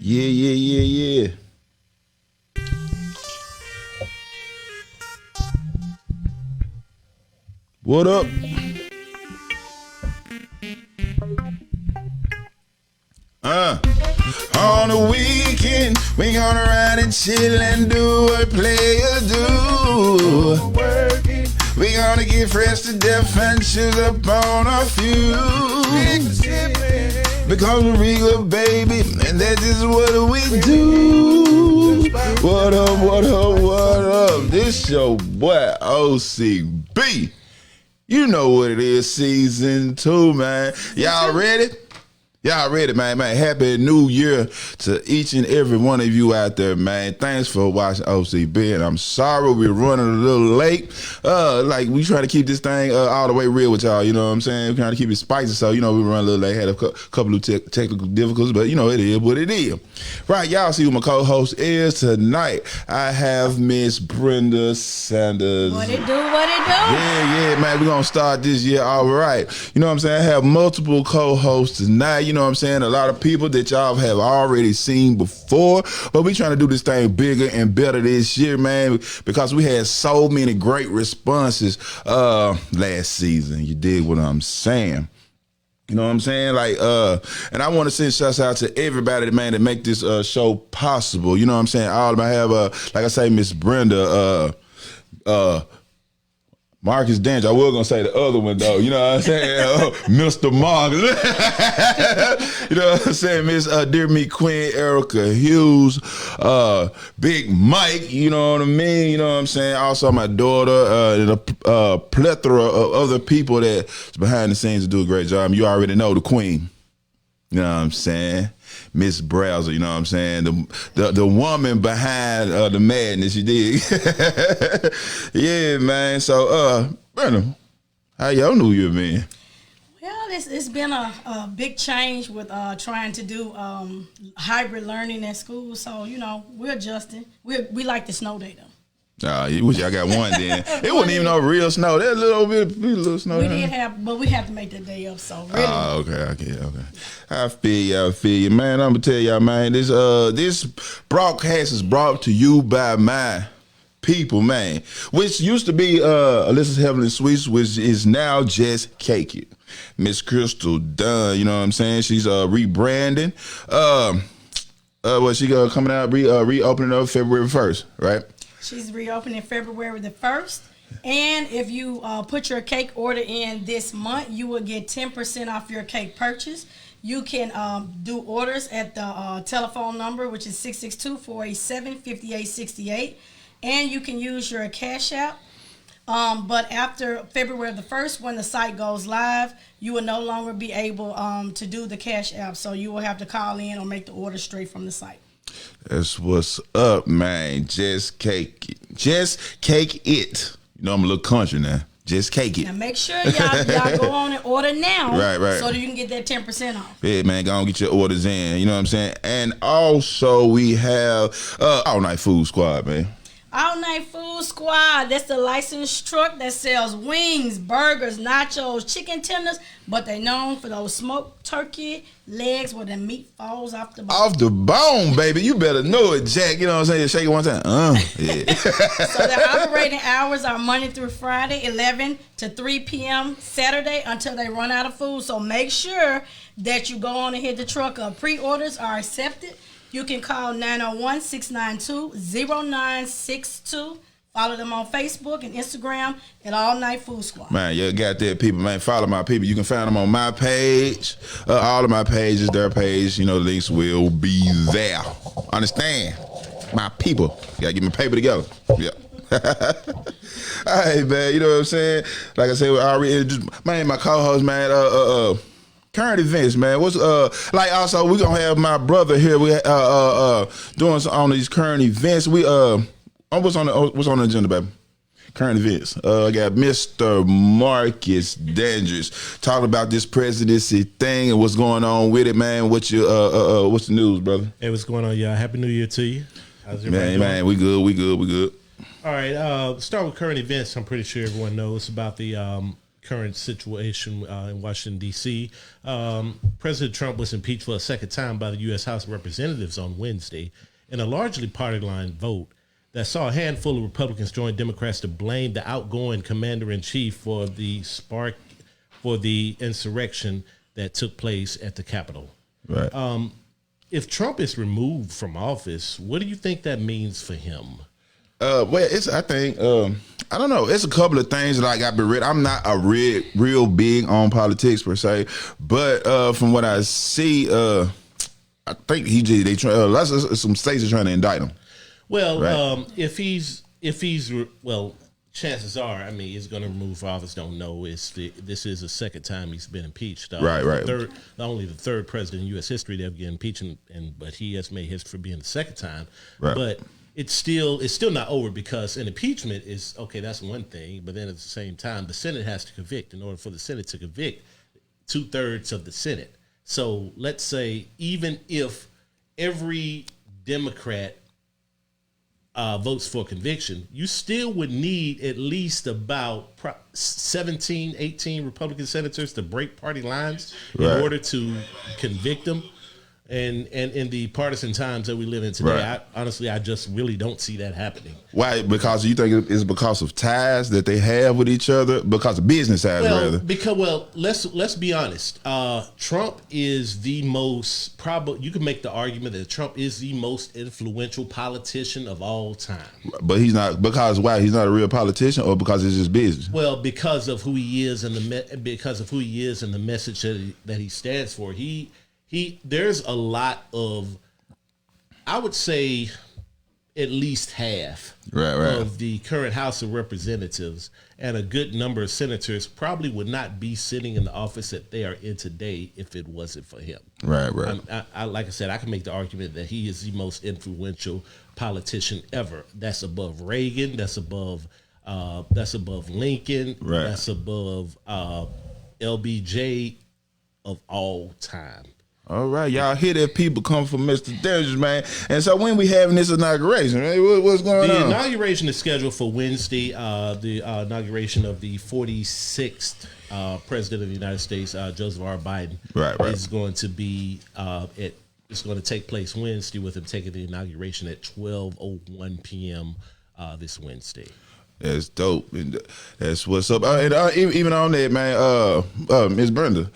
Yeah. What up? On the weekend, we gonna ride and chill and do what players do. We gonna get fresh to death and choose up on a few. Because we're real, baby, and that is what we do. What up? This your boy O.C.B. You know what it is, season 2, man. Y'all ready? Y'all ready, man? Happy New Year to each and every one of you out there, man. Thanks for watching OCB, and I'm sorry we're running a little late. Like, we trying to keep this thing all the way real with y'all, you know what I'm saying? We're trying to keep it spicy, so, you know, we run a little late. Had a couple of technical difficulties, but, you know, it is what it is. Right, y'all see who my co-host is tonight. I have Miss Brenda Sanders. What it do? Yeah, man, we're going to start this year all right. You know what I'm saying? I have multiple co-hosts tonight. You know what I'm saying? A lot of people that y'all have already seen before, but we trying to do this thing bigger and better this year, man, because we had so many great responses last season. You dig what I'm saying? You know what I'm saying? Like, and I want to send shouts out to everybody, man, that make this show possible. You know what I'm saying? All of them. I have, like I say, Miss Brenda, Marcus Danger. I was going to say the other one, though. You know what I'm saying? Mr. Marcus. You know what I'm saying? Miss Dear Me Queen Erica Hughes, Big Mike, you know what I mean? You know what I'm saying? Also my daughter, and a plethora of other people that's behind the scenes to do a great job. You already know the queen. You know what I'm saying? Miss Browser, you know what I'm saying? The woman behind the madness, you dig? Yeah, man. So, Brenda, how your New Year been? Well, it's been a big change with trying to do hybrid learning at school. So, you know, we're adjusting. We like the snow day, though. You wish I got one then. It wasn't even no real snow. There's a little snow. We did have, but we had to make that day up. So really. Okay. I feel you, man. I'm gonna tell y'all, man. This broadcast is brought to you by my people, man. Which used to be Alyssa's Heavenly Sweets, which is now Just Cake It. Miss Crystal Dunn, you know what I'm saying? She's rebranding. She coming out reopening up February 1st, right? She's reopening February the 1st. And if you put your cake order in this month, you will get 10% off your cake purchase. You can do orders at the telephone number, which is 662-487-5868. And you can use your Cash App. But after February the 1st, when the site goes live, you will no longer be able to do the Cash App. So you will have to call in or make the order straight from the site. That's what's up, man. Just cake it. Just cake it. You know I'm a little country now. Just cake it. Now make sure y'all go on and order now. Right. So that you can get that 10% off. Yeah, man, go on get your orders in. You know what I'm saying? And also we have All Night Food Squad, man. All Night Food Squad, that's the licensed truck that sells wings, burgers, nachos, chicken tenders, but they known for those smoked turkey legs where the meat falls off the bone. Off the bone, baby. You better know it, Jack. You know what I'm saying? Shake it one time. Yeah. So their operating hours are Monday through Friday, 11 to 3 p.m. Saturday until they run out of food. So make sure that you go on and hit the truck up. Pre-orders are accepted. You can call 901-692-0962. Follow them on Facebook and Instagram at All Night Food Squad. Man, you got that, people, man. Follow my people. You can find them on my page. All of my pages, their page, you know, links will be there. Understand? My people. Gotta get my paper together. Yeah. All right, man. You know what I'm saying? Like I said, my co-host, man, current events, man. What's like? Also, we gonna have my brother here. We doing some on these current events. We what's on the agenda, baby? Current events. I got Mr. Marcus Dangerous talking about this presidency thing and what's going on with it, man. What's the news, brother? Hey, what's going on, y'all? Happy New Year to you. How's everybody doing? Man, we good. All right, start with current events. I'm pretty sure everyone knows about the current situation in Washington, D.C. President Trump was impeached for a second time by the U.S. House of Representatives on Wednesday in a largely party line vote that saw a handful of Republicans join Democrats to blame the outgoing commander-in-chief for the insurrection that took place at the Capitol. Right. If Trump is removed from office, what do you think that means for him? I think I don't know. It's a couple of things that I got to read. I'm not a real big on politics per se, but from what I see, I think some states are trying to indict him. Well, right. if he's chances are, I mean, he's going to remove from office. Don't know. This is the second time he's been impeached. Right. Only the third president in U.S. history to ever get impeached, but he has made history for being the second time. Right. But it's still not over, because an impeachment is okay. That's one thing, but then at the same time, the Senate has to convict. In order for the Senate to convict, 2/3 of the Senate. So let's say even if every Democrat votes for conviction, you still would need at least about 17, 18 Republican senators to break party lines in order to convict them. And in the partisan times that we live in today, I just really don't see that happening. Why? Because you think it's because of ties that they have with each other? Because of business ties, rather? Let's be honest. Trump is the most probable. You can make the argument that Trump is the most influential politician of all time. But he's not. Because why? He's not a real politician, or because it's just business? Well, because of who he is and the message that he stands for. There's a lot of, I would say, at least half of the current House of Representatives and a good number of senators probably would not be sitting in the office that they are in today if it wasn't for him. Right. I like I said, I can make the argument that he is the most influential politician ever. That's above Reagan. That's above Lincoln. Right. That's above LBJ of all time. All right, y'all hear that people come from Mr. Daniels, man. And so when we having this inauguration, man, what's going on? The inauguration is scheduled for Wednesday. The inauguration of the 46th President of the United States, Joseph R. Biden, is going to be it's going to take place Wednesday, with him taking the inauguration at 12:01 p.m. This Wednesday. That's dope. And that's what's up. Even on that, man, Ms. Brenda,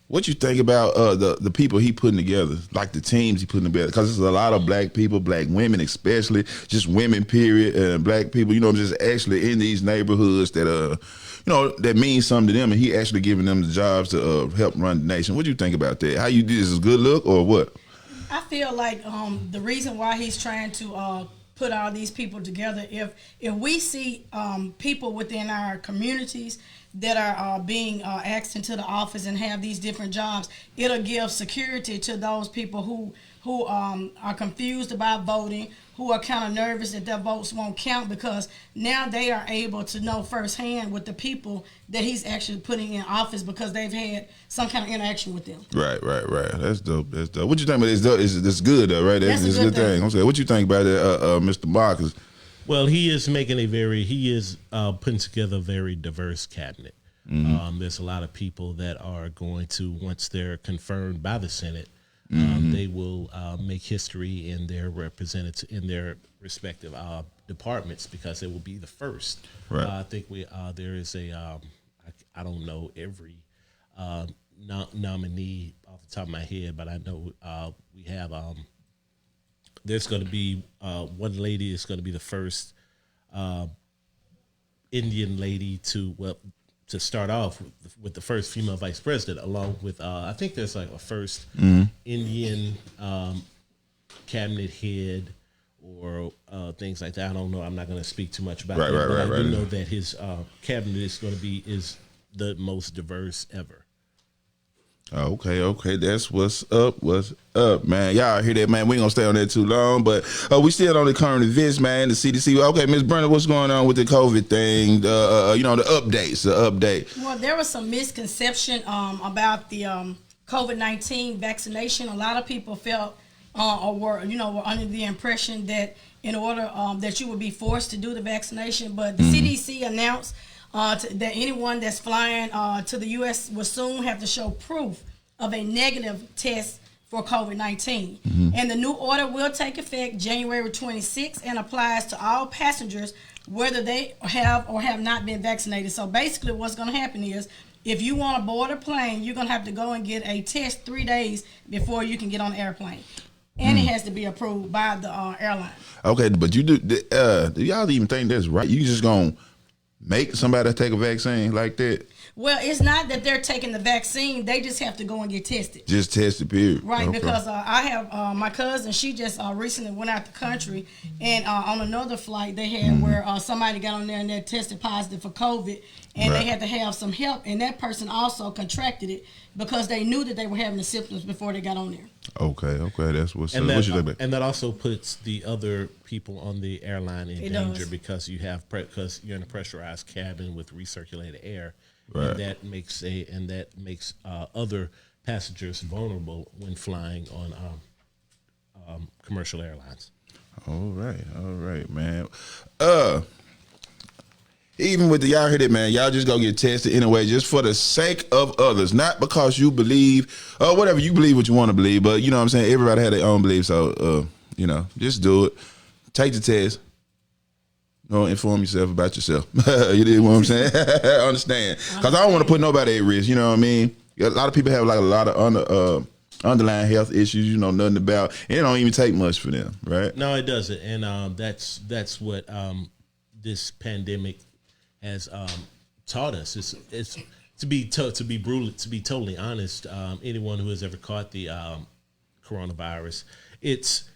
what you think about the people he putting together, like the teams he putting together? Because there's a lot of black people, black women especially, just women, period, and black people, just actually in these neighborhoods that, that means something to them, and he actually giving them the jobs to help run the nation. What do you think about that? How you do this? Is a good look or what? I feel like the reason why he's trying to put all these people together, if we see people within our communities that are being asked into the office and have these different jobs, it'll give security to those people who are confused about voting, who are kind of nervous that their votes won't count, because now they are able to know firsthand with the people that he's actually putting in office, because they've had some kind of interaction with them. Right. That's dope. What you think about this? That's good, though, right? That's a good thing. I'm saying, what you think about that, Mr. Marcus? Well, he is putting together a very diverse cabinet. Mm-hmm. There's a lot of people that are going to, once they're confirmed by the Senate, they will make history in their respective departments, because it will be the first. Right. I think there is I don't know every nominee off the top of my head, but I know we have there's going to be one lady is going to be the first Indian lady to start off with the first female vice president, along with I think there's like a first Indian cabinet head or things like that. I don't know. I'm not going to speak too much about that. But I do know that his cabinet is the most diverse ever. Okay. That's what's up, man. Y'all hear that, man? We ain't gonna stay on that too long, but we still on the current events, man. The CDC. Okay, Ms. Brenda, what's going on with the COVID thing? The update. Well, there was some misconception about the COVID-19 vaccination. A lot of people felt or were under the impression that in order that you would be forced to do the vaccination, but the CDC announced that anyone that's flying to the U.S. will soon have to show proof of a negative test for COVID-19. And the new order will take effect January 26th and applies to all passengers whether they have or have not been vaccinated. So basically what's going to happen is if you want to board a plane, you're going to have to go and get a test 3 days before you can get on the airplane. And it has to be approved by the airline. Okay, but you do y'all even think that's right? You just going to make somebody take a vaccine like that? Well, it's not that they're taking the vaccine. They just have to go and get tested. Just tested, period. Right, okay. Because I have my cousin. She just recently went out the country, and on another flight they had where somebody got on there and they tested positive for COVID, and they had to have some help, and that person also contracted it because they knew that they were having the symptoms before they got on there. Okay, that's what's up. And that also puts the other people on the airline in danger because you have because you're in a pressurized cabin with recirculated air. Right. And that makes other passengers vulnerable when flying on commercial airlines. All right, man. Even with y'all heard it, man, y'all just go get tested anyway, just for the sake of others, not because you believe or whatever you believe what you want to believe, but you know what I'm saying. Everybody had their own beliefs, so just do it. Take the test. Inform yourself about yourself. You know what I'm saying? Understand? Because I don't want to put nobody at risk. You know what I mean? A lot of people have like a lot of underlying health issues. You know nothing about. And it don't even take much for them, right? No, it doesn't. And that's what this pandemic has taught us. It's to be totally honest. Anyone who has ever caught the coronavirus, it's.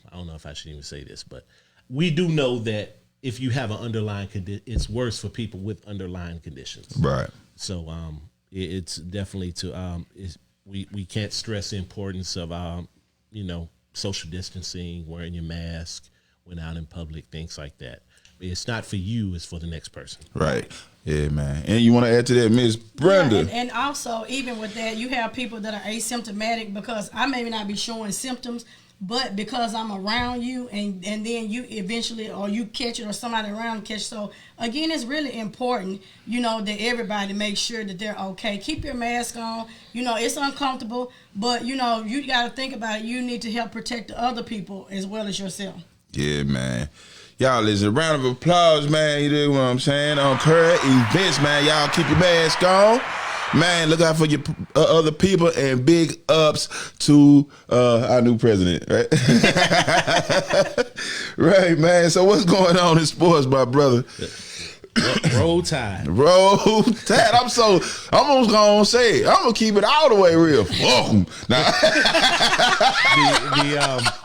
I don't know if I should even say this, but we do know that if you have an underlying condition, it's worse for people with underlying conditions. Right. So it's definitely we can't stress the importance of social distancing, wearing your mask when out in public, things like that. It's not for you; it's for the next person. Right. Yeah, man. And you want to add to that, Miss Brenda? Yeah, and also, even with that, you have people that are asymptomatic because I may not be showing symptoms. But because I'm around you and then you eventually or you catch it or somebody around catch. So again, it's really important, that everybody make sure that they're okay. Keep your mask on. It's uncomfortable, but you got to think about it. You need to help protect the other people as well as yourself. Yeah, man. Y'all listen, a round of applause, man. You know what I'm saying? On current events, man. Y'all keep your mask on. Man, look out for your other people and big ups to our new president, right? Right, man. So what's going on in sports, my brother? Roll Tide. Roll Tide. I'm almost going to say it. I'm going to keep it all the way real. Welcome. Nah.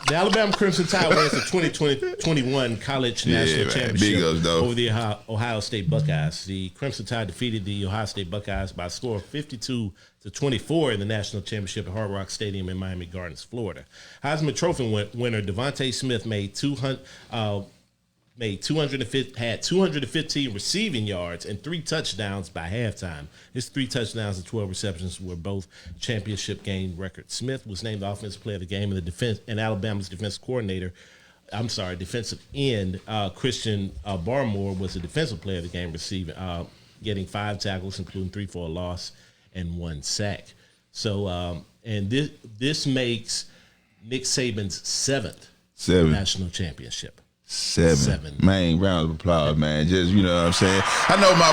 The Alabama Crimson Tide wins the 2021 College National Championship over the Ohio State Buckeyes. The Crimson Tide defeated the Ohio State Buckeyes by a score of 52-24 in the national championship at Hard Rock Stadium in Miami Gardens, Florida. Heisman Trophy winner Devontae Smith had 215 receiving yards and 3 touchdowns by halftime. His 3 touchdowns and 12 receptions were both championship game records. Smith was named the offensive player of the game, and Alabama's defensive end, Christian Barmore was the defensive player of the game, getting 5 tackles, including 3 for a loss and 1 sack. So, and this makes Nick Saban's 7th national championship. 7. Man, round of applause, man. Just, you know what I'm saying? I know my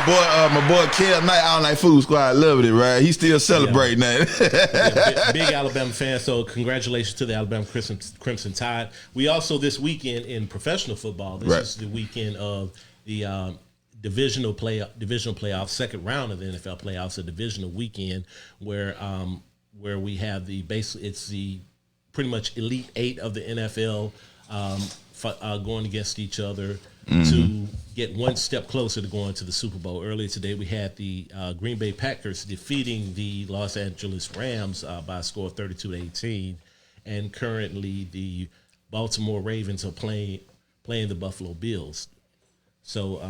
boy Kel Knight, All Night Food Squad, loving it, right? He's still celebrating that. Big Alabama fan, so congratulations to the Alabama Crimson Tide. We also, this weekend in professional football, this is the weekend of the divisional playoff, second round of the NFL playoffs, a divisional weekend where we have it's the pretty much Elite 8 of the NFL going against each other to get one step closer to going to the Super Bowl. Earlier today, we had the Green Bay Packers defeating the Los Angeles Rams by a score of 32-18, and currently the Baltimore Ravens are playing the Buffalo Bills. So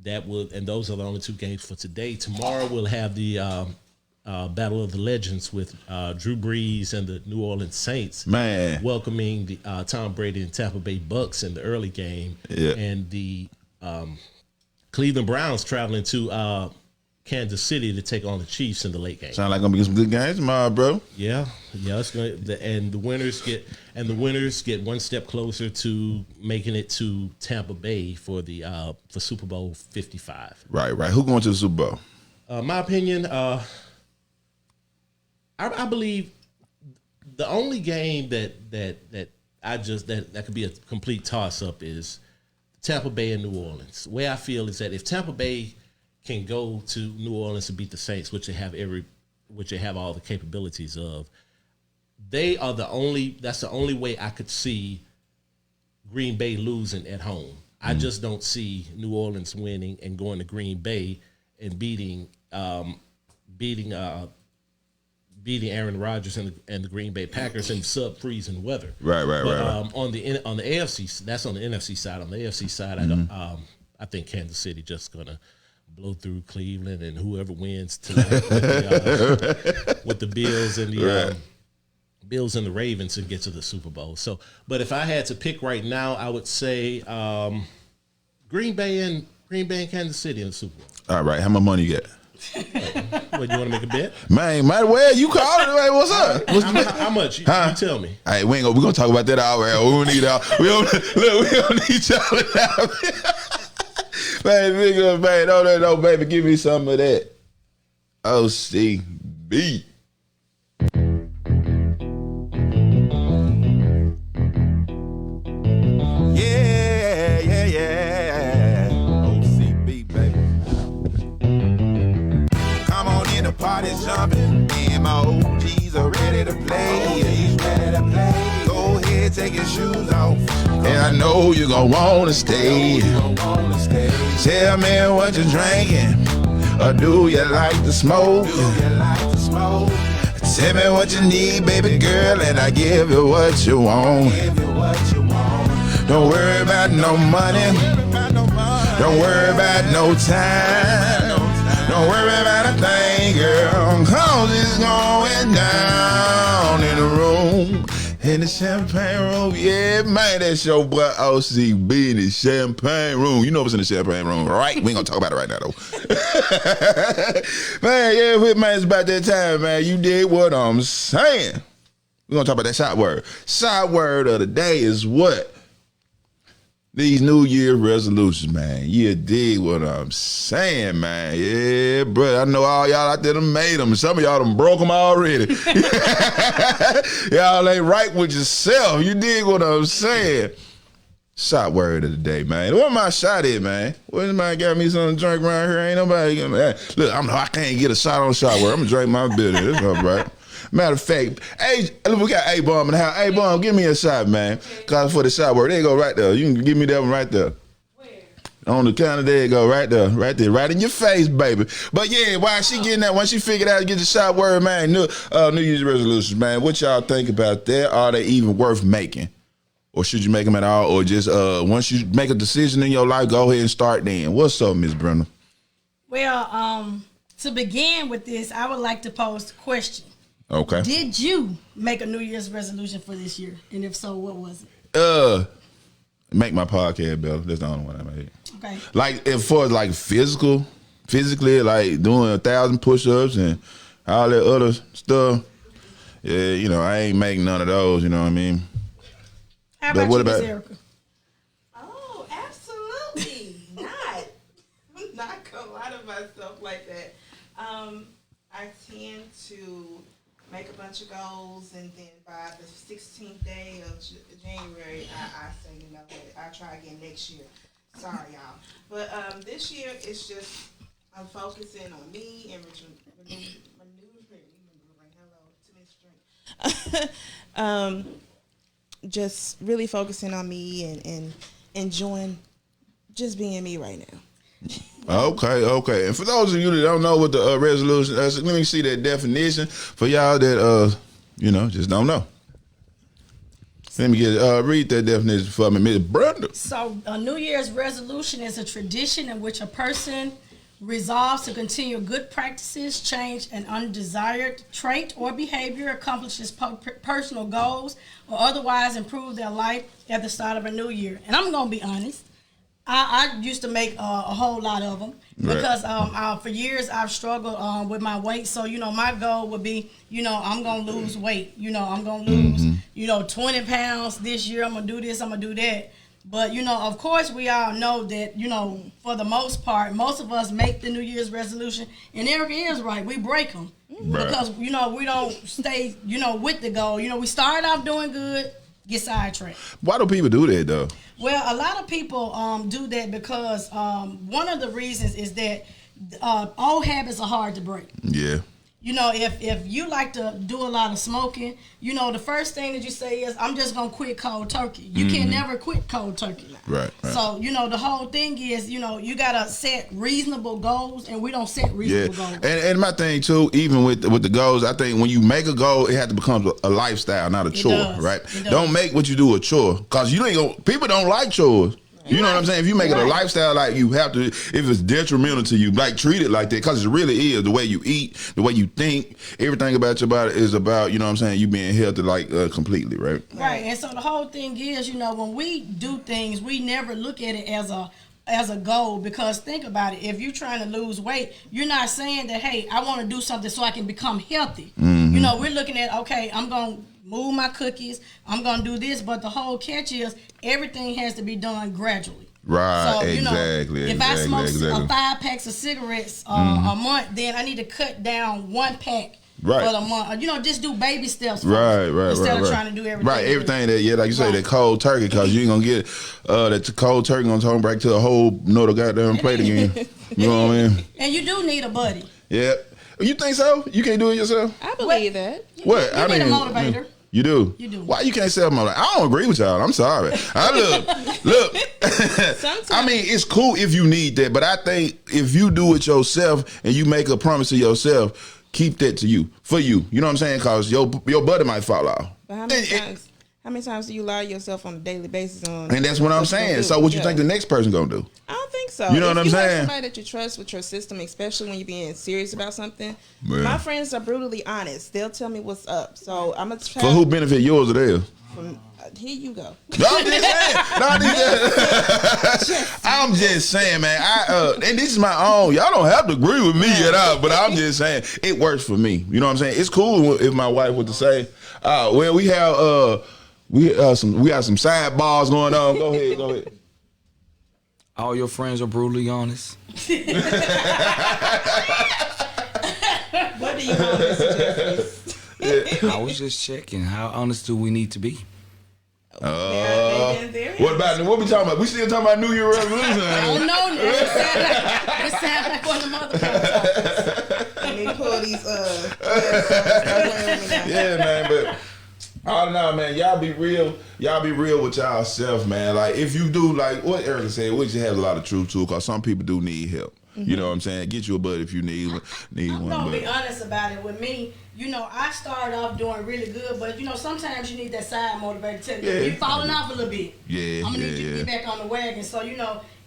those are the only 2 games for today. Tomorrow we'll have the Battle of the Legends with Drew Brees and the New Orleans Saints, welcoming the Tom Brady and Tampa Bay Bucks in the early game, and the Cleveland Browns traveling to Kansas City to take on the Chiefs in the late game. Sound like gonna be some good games tomorrow, bro. Yeah, it's going. And the winners get one step closer to making it to Tampa Bay for Super Bowl 55. Right. Who going to the Super Bowl? My opinion, I believe the only game that could be a complete toss up is Tampa Bay and New Orleans. The way I feel is that if Tampa Bay can go to New Orleans and beat the Saints, which they have all the capabilities of, that's the only way I could see Green Bay losing at home. I just don't see New Orleans winning and going to Green Bay and beating Aaron Rodgers and the Green Bay Packers in sub-freezing weather. Right. On the AFC, that's on the NFC side. On the AFC side, I think Kansas City just gonna blow through Cleveland, and whoever wins tonight with the Bills and the Bills and the Ravens and get to the Super Bowl. So, but if I had to pick right now, I would say Green Bay and Kansas City in the Super Bowl. All right, how much money you got? What, you want to make a bet? Man, might well. You called it, man. What's up? How much? You tell me. All right, we're gonna talk about that hour. We don't need y'all. We don't need y'all now. Man, nigga, man, no, baby, give me some of that. O.C.B. Yeah. O.C.B, baby. Come on in, the party's jumping. Me and my OGs are ready to play. Go ahead, take your shoes off. And I know you gon' wanna stay. Tell me what you're drinking, or do you like to smoke? Tell me what you need, baby girl, and I give you what you want. Don't worry about no money. Don't worry about no time. Don't worry about a thing, girl, 'cause it's going down in the room. In the champagne room, yeah, man, that's your boy O.C.B. in the champagne room. You know what's in the champagne room, right? We ain't gonna talk about it right now, though. Man, yeah, man, it's about that time, man. You did what I'm saying. We're gonna talk about that shot word. Shot word of the day is what? These New Year resolutions, man. You dig what I'm saying, man. Yeah, bro. I know all y'all out there done made them. Some of y'all done broke them already. Y'all ain't right with yourself. You dig what I'm saying? Shot word of the day, man. What my shot is, man? What man got me something to drink around here? Ain't nobody gonna, look, I can't get a shot on shot word. I'm gonna drink my beer. That's all right. Matter of fact, hey, we got A-Bomb in the house. A-Bomb, give me a shot, man. Cause for the shot word, there you go right there. You can give me that one right there. Where? On the counter, there you go, right there, right in your face, baby. But yeah, while she getting that, once she figured out to get the shot word, man, New Year's resolutions, man, what y'all think about that? Are they even worth making? Or should you make them at all? Or just once you make a decision in your life, go ahead and start then. What's up, Miss Brenda? Well, to begin with this, I would like to pose the question. Okay. Did you make a New Year's resolution for this year? And if so, what was it? Make my podcast better. That's the only one I made. Okay. Like, as far as like physically, like doing 1,000 push-ups and all that other stuff, yeah, you know, I ain't making none of those, you know what I mean? How about you, Miss Erica? Oh, absolutely not. I'm not gonna lie to myself like that. I tend to make a bunch of goals, and then by the 16th day of January, I say, you know what, I'll try again next year. Sorry, y'all. But this year, it's just, I'm focusing on me and just really focusing on me and enjoying just being me right now. Okay. And for those of you that don't know what the resolution is, let me see that definition for y'all that just don't know. Let me read that definition for me, Miss Brenda. So a New Year's resolution is a tradition in which a person resolves to continue good practices, change an undesired trait or behavior, accomplishes personal goals, or otherwise improve their life at the start of a new year. And I'm going to be honest. I used to make a whole lot of them because for years I've struggled with my weight. So, my goal would be, I'm going to lose weight. I'm going to lose, 20 pounds this year. I'm going to do this, I'm going to do that. But, of course, we all know that, for the most part, most of us make the New Year's resolution. And Erica is right. We break them. Right. Because, we don't stay, with the goal. We start off doing good, get sidetracked. Why do people do that, though? Well, a lot of people do that because one of the reasons is that old habits are hard to break. Yeah. If you like to do a lot of smoking, the first thing that you say is, I'm just going to quit cold turkey. You can never quit cold turkey. Right. So, the whole thing is, you got to set reasonable goals, and we don't set reasonable goals. And my thing, too, even with the goals, I think when you make a goal, it has to become a lifestyle, not a chore, right? Don't make what you do a chore, because people don't like chores. You know what I'm saying? If you make it a lifestyle, like you have to, if it's detrimental to you, like treat it like that, because it really is. The way you eat, the way you think, everything about your body is about, you being healthy, completely, right? Right. And so the whole thing is, when we do things, we never look at it as a goal, because think about it. If you're trying to lose weight, you're not saying that, hey, I want to do something so I can become healthy. We're looking at, okay, I'm going to move my cookies, I'm going to do this, but the whole catch is everything has to be done gradually. Right, so, exactly. If I smoke 5 packs of cigarettes a month, then I need to cut down 1 pack for the month. Just do baby steps first, instead of trying to do everything. Right, everything that, like you say, that cold turkey, because you ain't going to get that cold turkey going to turn back to a whole nother goddamn plate again. You know what I mean? And you do need a buddy. Yeah. You think so? You can't do it yourself? I believe that. What? You need a motivator. You do? You do. Why you can't self-motivate? I don't agree with y'all. I'm sorry. Look. I mean, it's cool if you need that, but I think if you do it yourself and you make a promise to yourself, keep that to you, for you. You know what I'm saying? Because your buddy might fall off. But how many times do you lie yourself on a daily basis on? And that's what I'm saying. So what you think the next person gonna do? I don't think so. You know what I'm saying? If you have somebody that you trust with your system, especially when you're being serious about something, my friends are brutally honest. They'll tell me what's up. So I'm gonna try. For who benefit, yours or theirs? Here you go. No, I'm just saying, man. And this is my own. Y'all don't have to agree with me at all, but I'm just saying it works for me. You know what I'm saying? It's cool if my wife were to say, well, we have some sidebars going on. Go ahead. All your friends are brutally honest. What do you want to suggest? I was just checking. How honest do we need to be? What we talking about? We still talking about New Year resolution? Oh no, it sounds like one of them other podcasts. Let me pull these Yeah, man, but all in all, man, y'all be real with y'all self, man. Like, if you do, like what Erica said, which has a lot of truth to it, because some people do need help. You know what I'm saying? Get you a buddy if you need one. I'm gonna be honest about it. With me, I started off doing really good, but sometimes you need that side motivator to tell you you're falling off a little bit. Yeah, I'm gonna need you to get back on the wagon. So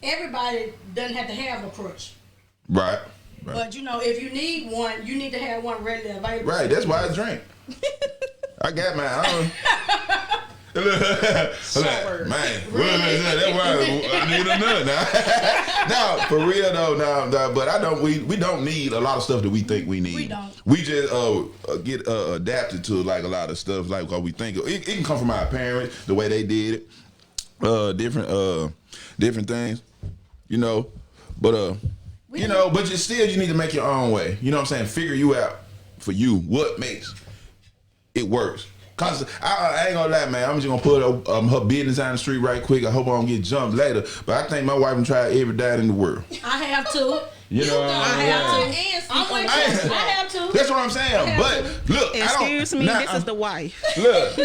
everybody doesn't have to have a crutch. Right. But if you need one, you need to have one readily available. Right. That's why I drink. I got mine. Man, that's why I need a nut now. No, for real though, but we don't need a lot of stuff that we think we need. We don't. We just get adapted to like a lot of stuff, like what we think. It can come from our parents, the way they did it, different things, but but you need to make your own way. You know what I'm saying? Figure you out for you what makes it works. Cause I ain't gonna lie, man. I'm just gonna put her business on the street right quick. I hope I don't get jumped later. But I think my wife can try every diet in the world. I have to. You know what I have to. That's what I'm saying. But look, excuse me, this is the wife. Look.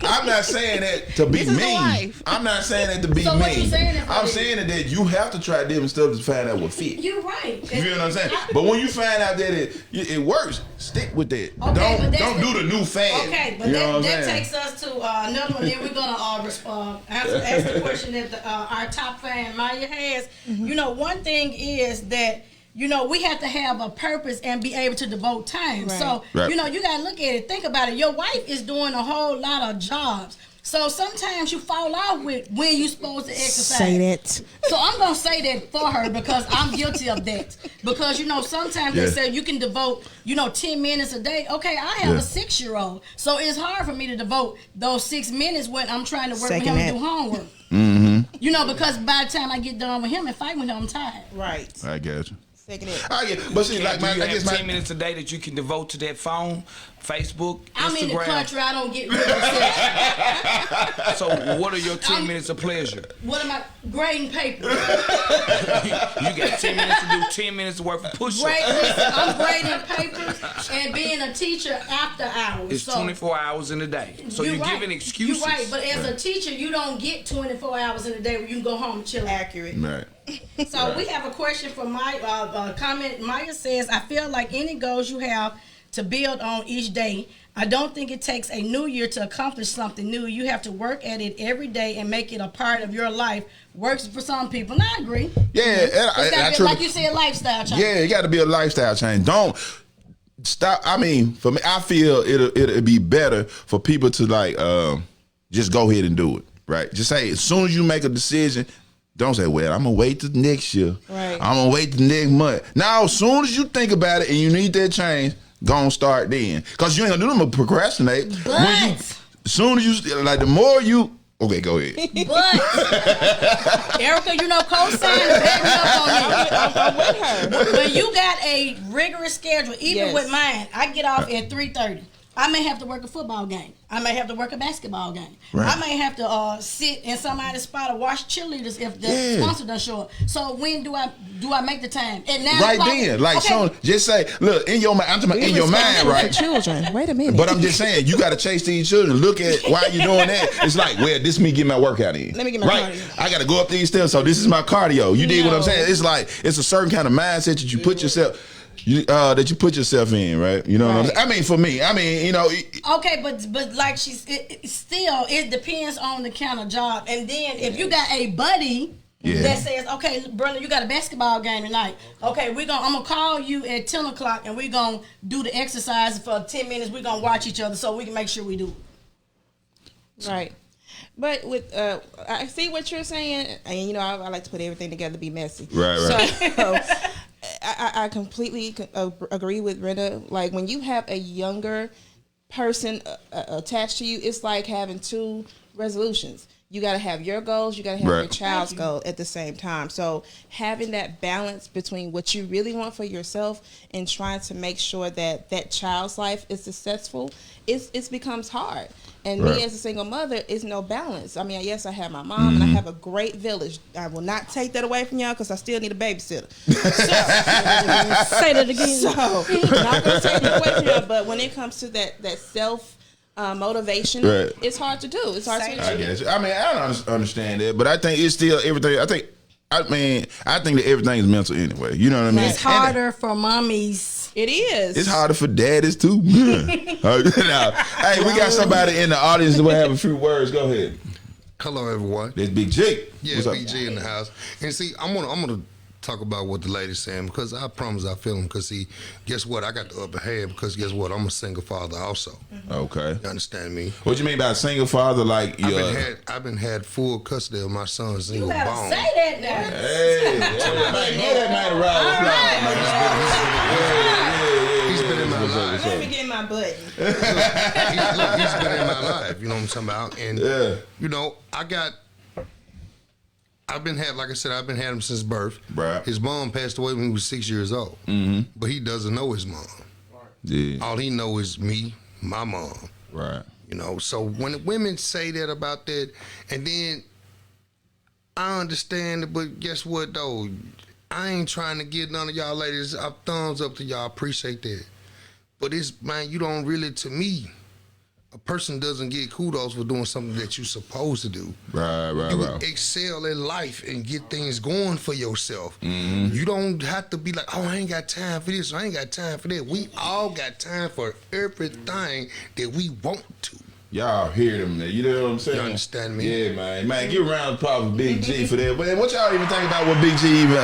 I'm not saying that to be mean. I'm not saying that to be mean. What you saying I'm saying that you have to try different stuff to find out what fit. You're right. You know what I'm saying? But when you find out that it works, stick with that. Okay, don't do the new fad. Okay, but that takes us to another one. Then we're gonna ask the question that our top fan Maya has. One thing is that we have to have a purpose and be able to devote time. Right. So you gotta look at it. Think about it. Your wife is doing a whole lot of jobs. So sometimes you fall off with when you supposed to exercise. Say that. So I'm gonna say that for her because I'm guilty of that. Because sometimes they say you can devote 10 minutes a day. Okay, I have a 6-year-old, so it's hard for me to devote those 6 minutes when I'm trying to work with him and do homework. Mm-hmm. Because by the time I get done with him and fight with him, I'm tired. Right. I got you. I get, but see, like, I guess 10 minutes a day that you can devote to that phone, Facebook, Instagram. I'm in the country. I don't get rid of So, what are your 10 minutes of pleasure? What am I grading papers? You got 10 minutes to do 10 minutes worth of push-ups. I'm grading papers and being a teacher after hours. It's 24 hours in a day. So you're giving excuses. You're right, but as a teacher, you don't get 24 hours in a day where you can go home and chill. Accurate. Right. So we have a question from my comment. Maya says, I feel like any goals you have to build on each day. I don't think it takes a new year to accomplish something new. You have to work at it every day and make it a part of your life. Works for some people. And I agree. Yeah. It's like you said, lifestyle change. Yeah, it got to be a lifestyle change. Don't stop. I mean, for me, I feel it'll be better for people to just go ahead and do it. Right. Just say, as soon as you make a decision, don't say, well, I'm going to wait till next year. Right. I'm going to wait till next month. Now, as soon as you think about it and you need that change, go and start then. Because you ain't going to do them to procrastinate. But. As soon as you, like, the more you, okay, go ahead. But, Erica, co-sign and back me up on it. I'm with her. When you got a rigorous schedule, even with mine, I get off at 3:30. I may have to work a football game. I may have to work a basketball game. Right. I may have to sit in somebody's spot or watch cheerleaders if the sponsor doesn't show up. So when do I make the time? At 9 right o'clock? then, like so, just say, look, in your mind. I'm talking about in your mind, right? Children. Wait a minute. But I'm just saying, you got to chase these children. Look at why you doing that. It's like, well, this is me getting my workout in. Let me get my cardio. I got to go up these stairs, so this is my cardio. You dig what I'm saying? It's like it's a certain kind of mindset that you put yourself. That you put yourself in, right? You know what I'm saying? I mean, for me, okay, but like it depends on the kind of job. And then if you got a buddy that says, okay, brother, you got a basketball game tonight. Okay, I'm gonna call you at 10 o'clock and we're gonna do the exercise for 10 minutes. We're gonna watch each other so we can make sure we do it. Right. But with I see what you're saying, and I like to put everything together to be messy. Right. So I completely agree with Brenda. Like when you have a younger person attached to you, it's like having two resolutions. You got to have your goals. You got to have your child's goal at the same time. So having that balance between what you really want for yourself and trying to make sure that that child's life is successful, it becomes hard. And me as a single mother, is no balance. I mean, yes, I have my mom and I have a great village. I will not take that away from y'all because I still need a babysitter. Say that again. So I'm not going to take it away from y'all. But when it comes to that self motivation, it's hard to do. It's hard to do. I guess. I mean, I don't understand that, but I think it's still everything. I think that everything is mental anyway. You know what I mean? It's harder for mommies. It is. It's harder for daddies too. Hey, we got somebody in the audience that will have a few words. Go ahead. Hello, everyone. There's Big G. Yeah, What's Big G in the house. And see, I'm gonna talk about what the lady's saying because I promise I feel him. Because see, guess what? I got the upper hand because guess what? I'm a single father also. Okay. You understand me? What you mean by a single father? Like I've been had full custody of my son since he was born. You gotta say that now. Hey, get that man around. He's been in my life. Let me get my button. He's been in my life. You know what I'm talking about? And I've been had him since birth. Right. His mom passed away when he was 6 years old. But he doesn't know his mom. Yeah. All he knows is me, my mom. Right. So when women say that about that, and then I understand it, but guess what though? I ain't trying to get none of y'all ladies up thumbs up to y'all. Appreciate that. But you don't really, to me, a person doesn't get kudos for doing something that you're supposed to do. Right. You excel in life and get things going for yourself. You don't have to be like, oh, I ain't got time for this, or I ain't got time for that. We all got time for everything that we want to. Y'all hear them, man. You know what I'm saying? You understand me? Yeah, man. Man, give a round of applause for Big G for that. But what y'all even think about what Big G even,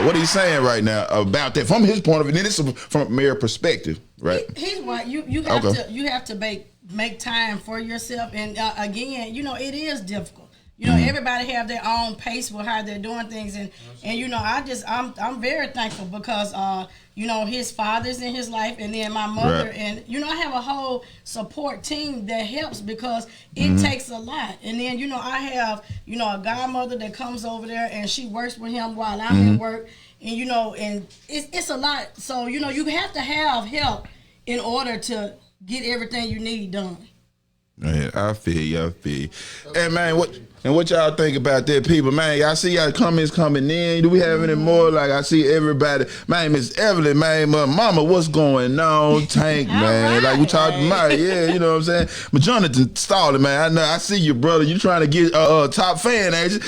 what he's saying right now about that from his point of view? And this is from a mere perspective, right? He's right. You have to make time for yourself. And again, you know, it is difficult. You know, everybody have their own pace for how they're doing things, and you know, I'm very thankful because you know, his father's in his life, and then my mother, and you know, I have a whole support team that helps because it takes a lot. And then you know, I have, you know, a godmother that comes over there and she works with him while I'm at work, and you know, and it's a lot. So you know, you have to have help in order to get everything you need done. Yeah, I feel you. Hey man, what y'all think about that, people? Man, y'all see y'all comments coming in. Do we have any more? Like I see everybody. Man, Miss Evelyn, man, Mama, what's going on? Tank, man. Like we talked about, yeah, you know what I'm saying? But Jonathan Stalling, man, I know I see you, brother. You trying to get a top fan, ain't you?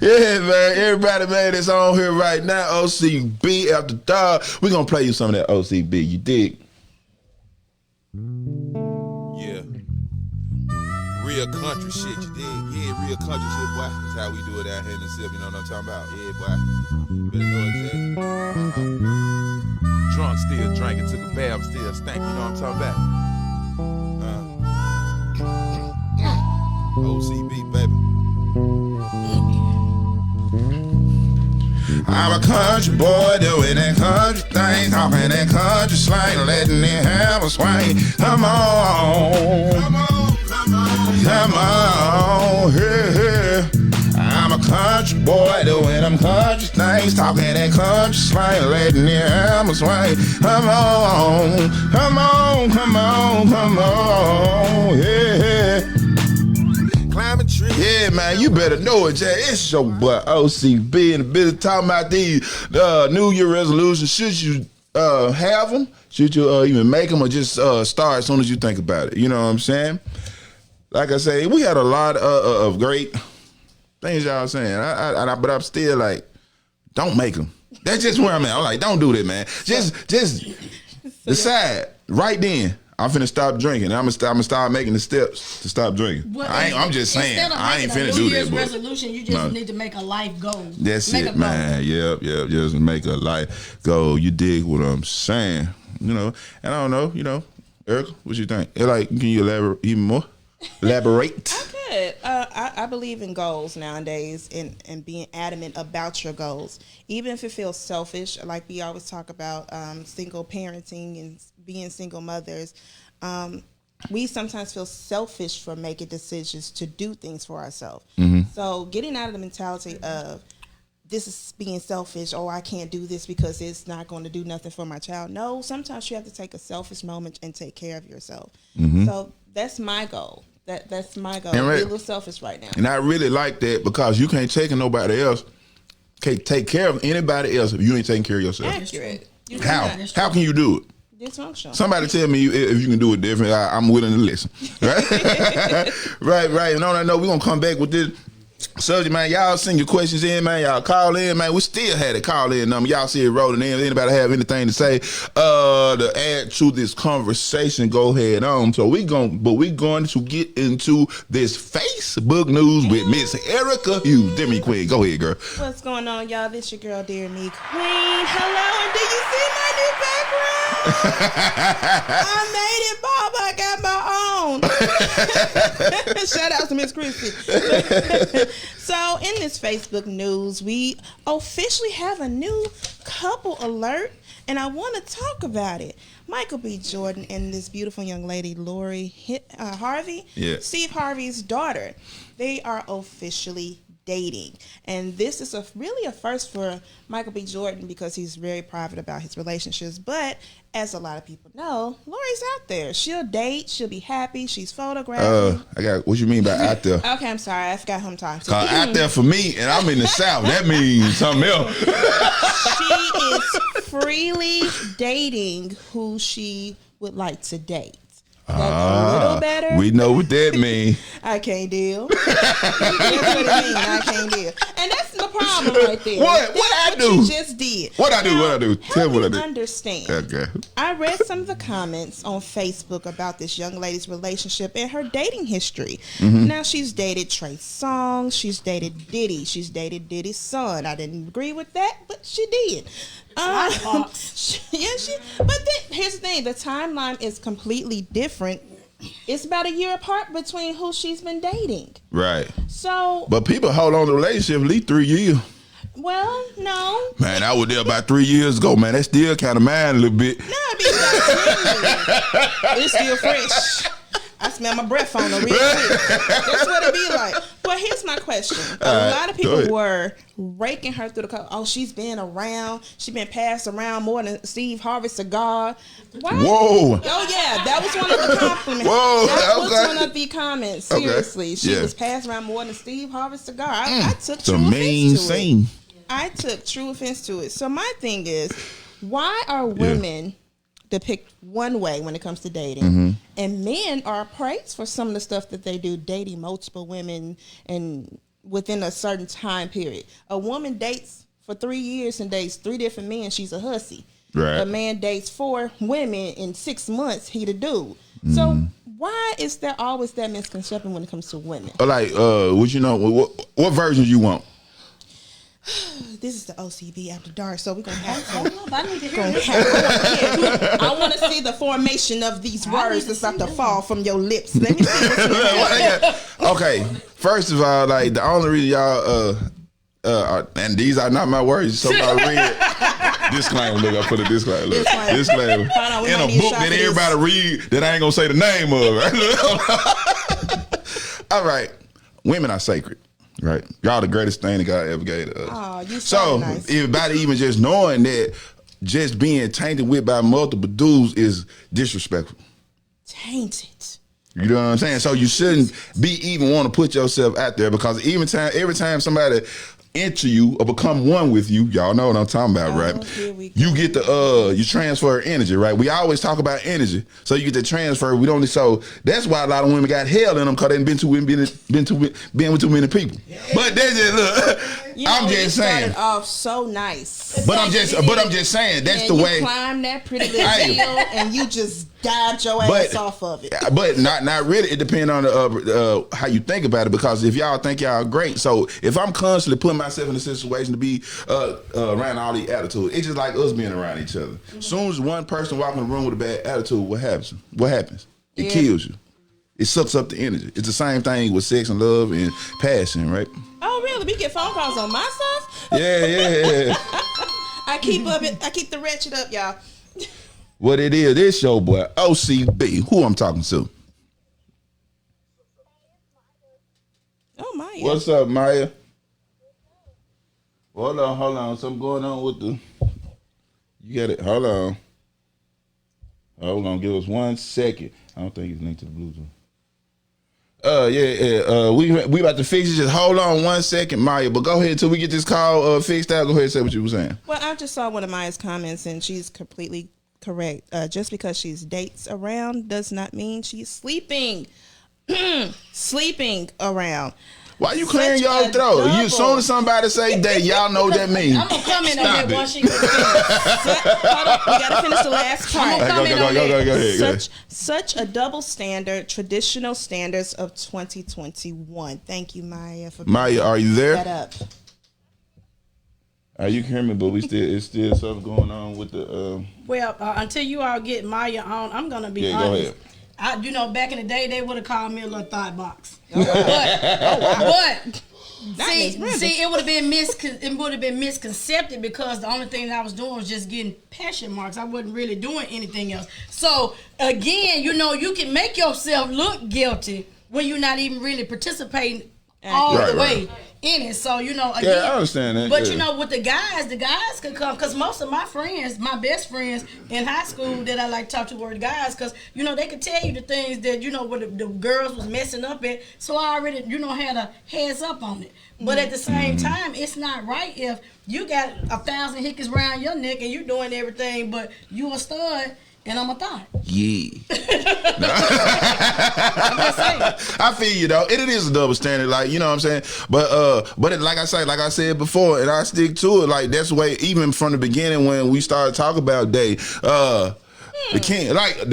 Yeah, man. Everybody, man, that's on here right now. OCB After Dark. We're gonna play you some of that OCB. You dig? Yeah. Real country shit, you dig? Yeah, real country shit, boy. That's how we do it out here in the city, you know what I'm talking about? Yeah, boy. Better know exactly. Drunk, still drinking, took a bath, still stank, you know what I'm talking about? OCB, baby. I'm a country boy doing that country thing, talking that country slang, letting it have a swing. Come on, come on, yeah. I'm a country boy doing them country things, talking that country slang, letting it have a swing. Come on, come on, come on, come on, yeah. Yeah, man, you better know it, Jay. It's your boy OCB in the business talking about these New Year resolutions. Should you have them? Should you even make them, or just start as soon as you think about it? You know what I'm saying? Like I say, we had a lot of great things y'all saying, but I'm still like, don't make them. That's just where I'm at. I'm like, don't do that, man. Just decide right then. I'm finna stop drinking. I'm gonna start making the steps to stop drinking. Well, I'm just saying, I ain't finna do that. Resolution, you just need to make a life goal. That's it, man. Yep. Just make a life goal. You dig what I'm saying? You know, and I don't know. You know, Erica, what you think? Like, can you elaborate even more? Elaborate. I could. I believe in goals nowadays, and being adamant about your goals, even if it feels selfish. Like we always talk about single parenting and being single mothers. We sometimes feel selfish for making decisions to do things for ourselves. So getting out of the mentality of this is being selfish, or I can't do this because it's not going to do nothing for my child. No, sometimes you have to take a selfish moment and take care of yourself. So that's my goal. That's my goal. I'm a little selfish right now. And I really like that because you can't take nobody else, can't take care of anybody else if you ain't taking care of yourself. Accurate. How can you do it? Dysfunctional. Somebody tell me if you can do it different. I'm willing to listen. Right? right. And on that note, we're going to come back with this subject, man. Y'all send your questions in, man. Y'all call in, man. We still had a call in number. Y'all see it rolling in. Anybody have anything to say to add to this conversation, go ahead on. So we're going to get into this Facebook news with Miss Erica Hughes. Demi Queen. Go ahead, girl. What's going on, y'all? This your girl, Dear Me Queen. Hello, and do you see my new background? I made it, Bob. I got my own. Shout out to Miss Christy. So in this Facebook news, we officially have a new couple alert, and I want to talk about it. Michael B. Jordan and this beautiful young lady, Lori Harvey, Steve Harvey's daughter, they are officially dating. And this is really a first for Michael B. Jordan because he's very private about his relationships. But as a lot of people know, Lori's out there. She'll date. She'll be happy. She's photographing. I got what you mean by out there? Okay, I'm sorry. I forgot who I'm talking to. Out there for me, and I'm in the South. That means something else. She is freely dating who she would like to date. A little better. We know what that means. I can't deal. That's what it means. I can't deal. And that's the problem right there. What I do? You just did. What I do? Tell me what I do. Understand. Okay. I read some of the comments on Facebook about this young lady's relationship and her dating history. Now, she's dated Trey Songz. She's dated Diddy. She's dated Diddy's son. I didn't agree with that, but she did. But here's the thing. The timeline is completely different. It's about a year apart between who she's been dating. Right. So. But people hold on to a relationship at least 3 years. Well, no. Man, I was there about 3 years ago, man. That still kind of mine a little bit. No, it's still fresh. I smell my breath on her real quick. That's what it be like. But here's my question. A lot of people were raking her through the car. Oh, she's been around. She's been passed around more than Steve Harvey cigar. What? Whoa. Oh, yeah. That was one of the compliments. Whoa. That was one of the comments. Seriously. Okay. She was passed around more than Steve Harvey cigar. I took it's a true mean offense to scene. it. I took true offense to it. So my thing is, why are women depict one way when it comes to dating, and men are praised for some of the stuff that they do, dating multiple women and within a certain time period? A woman dates for 3 years and dates 3 different men, she's a hussy. Right. A man dates 4 women in 6 months, he the dude. So why is there always that misconception when it comes to women? Like, what version you want? This is the OCB After Dark, so we're going to have to. I need to hear this. I want to see the formation of these words that's about to fall from your lips. Let me see what's going on. Okay, first of all, like, the only reason y'all, and these are not my words, so I read. Disclaimer, look, I put a disclaimer. Look, disclaimer. In a book that everybody read that I ain't going to say the name of. All right, women are sacred. Right, y'all the greatest thing that God ever gave to us. Oh, you so nice. Everybody even just knowing that, just being tainted with by multiple dudes is disrespectful. Tainted. You know what I'm saying? So you shouldn't be even want to put yourself out there, because every time somebody enter you or become one with you, y'all know what I'm talking about, right? You get the you transfer energy, right? We always talk about energy, so you get the transfer. We don't. So that's why a lot of women got hell in them, because they been with too many people. Yeah. But that's just look. I'm just saying. Started off so nice. But I'm just saying that's the way. You climbed that pretty little hill and you just dived your ass off of it. But not really. It depends on how you think about it, because if y'all think y'all great, so if I'm constantly putting myself in a situation to be around all the attitude, it's just like us being around each other. As soon as one person walks in the room with a bad attitude, what happens? It kills you. It sucks up the energy. It's the same thing with sex and love and passion, right? Oh, really? We get phone calls on my stuff? Yeah. I keep the ratchet up, y'all. What it is, this your boy O.C.B. Who I'm talking to? Oh, Maya. What's up, Maya? Hold on. Something going on with the. You got it. Hold on. Give us 1 second. I don't think it's linked to the Bluetooth. We about to fix it. Just hold on 1 second, Maya. But go ahead until we get this call fixed out. Go ahead and say what you were saying. Well, I just saw one of Maya's comments, and she's completely correct. Just because she's dates around does not mean she's sleeping. Sleeping around. Why you clearing your throat? As soon as somebody say that, y'all know what that means. I'm gonna come in on that once she gets finished. Hold on, we gotta finish the last part. Go ahead. Such a double standard, traditional standards of 2021. Thank you, Maya, for Maya, are you there? That up. You can hear me, but it's still something going on with the. Well, until you all get Maya on, I'm gonna be honest. Go ahead. Back in the day, they would have called me a little thought box. But see, it would have been misconcepted, because the only thing that I was doing was just getting passion marks. I wasn't really doing anything else. So again, you can make yourself look guilty when you're not even really participating all the way in it. So again, I understand that. But with the guys could come, because most of my friends, my best friends in high school that I like to talk to were the guys, because they could tell you the things that where the girls was messing up at. So I already had a heads up on it. But at the same time, it's not right if you got 1,000 hickeys around your neck and you doing everything, but you a stud And I'm a thought. Yeah. I'm just saying. I feel you though. It is a double standard, like, you know what I'm saying. But it, like I said before, and I stick to it. Like that's the way, even from the beginning when we started talking about Day. The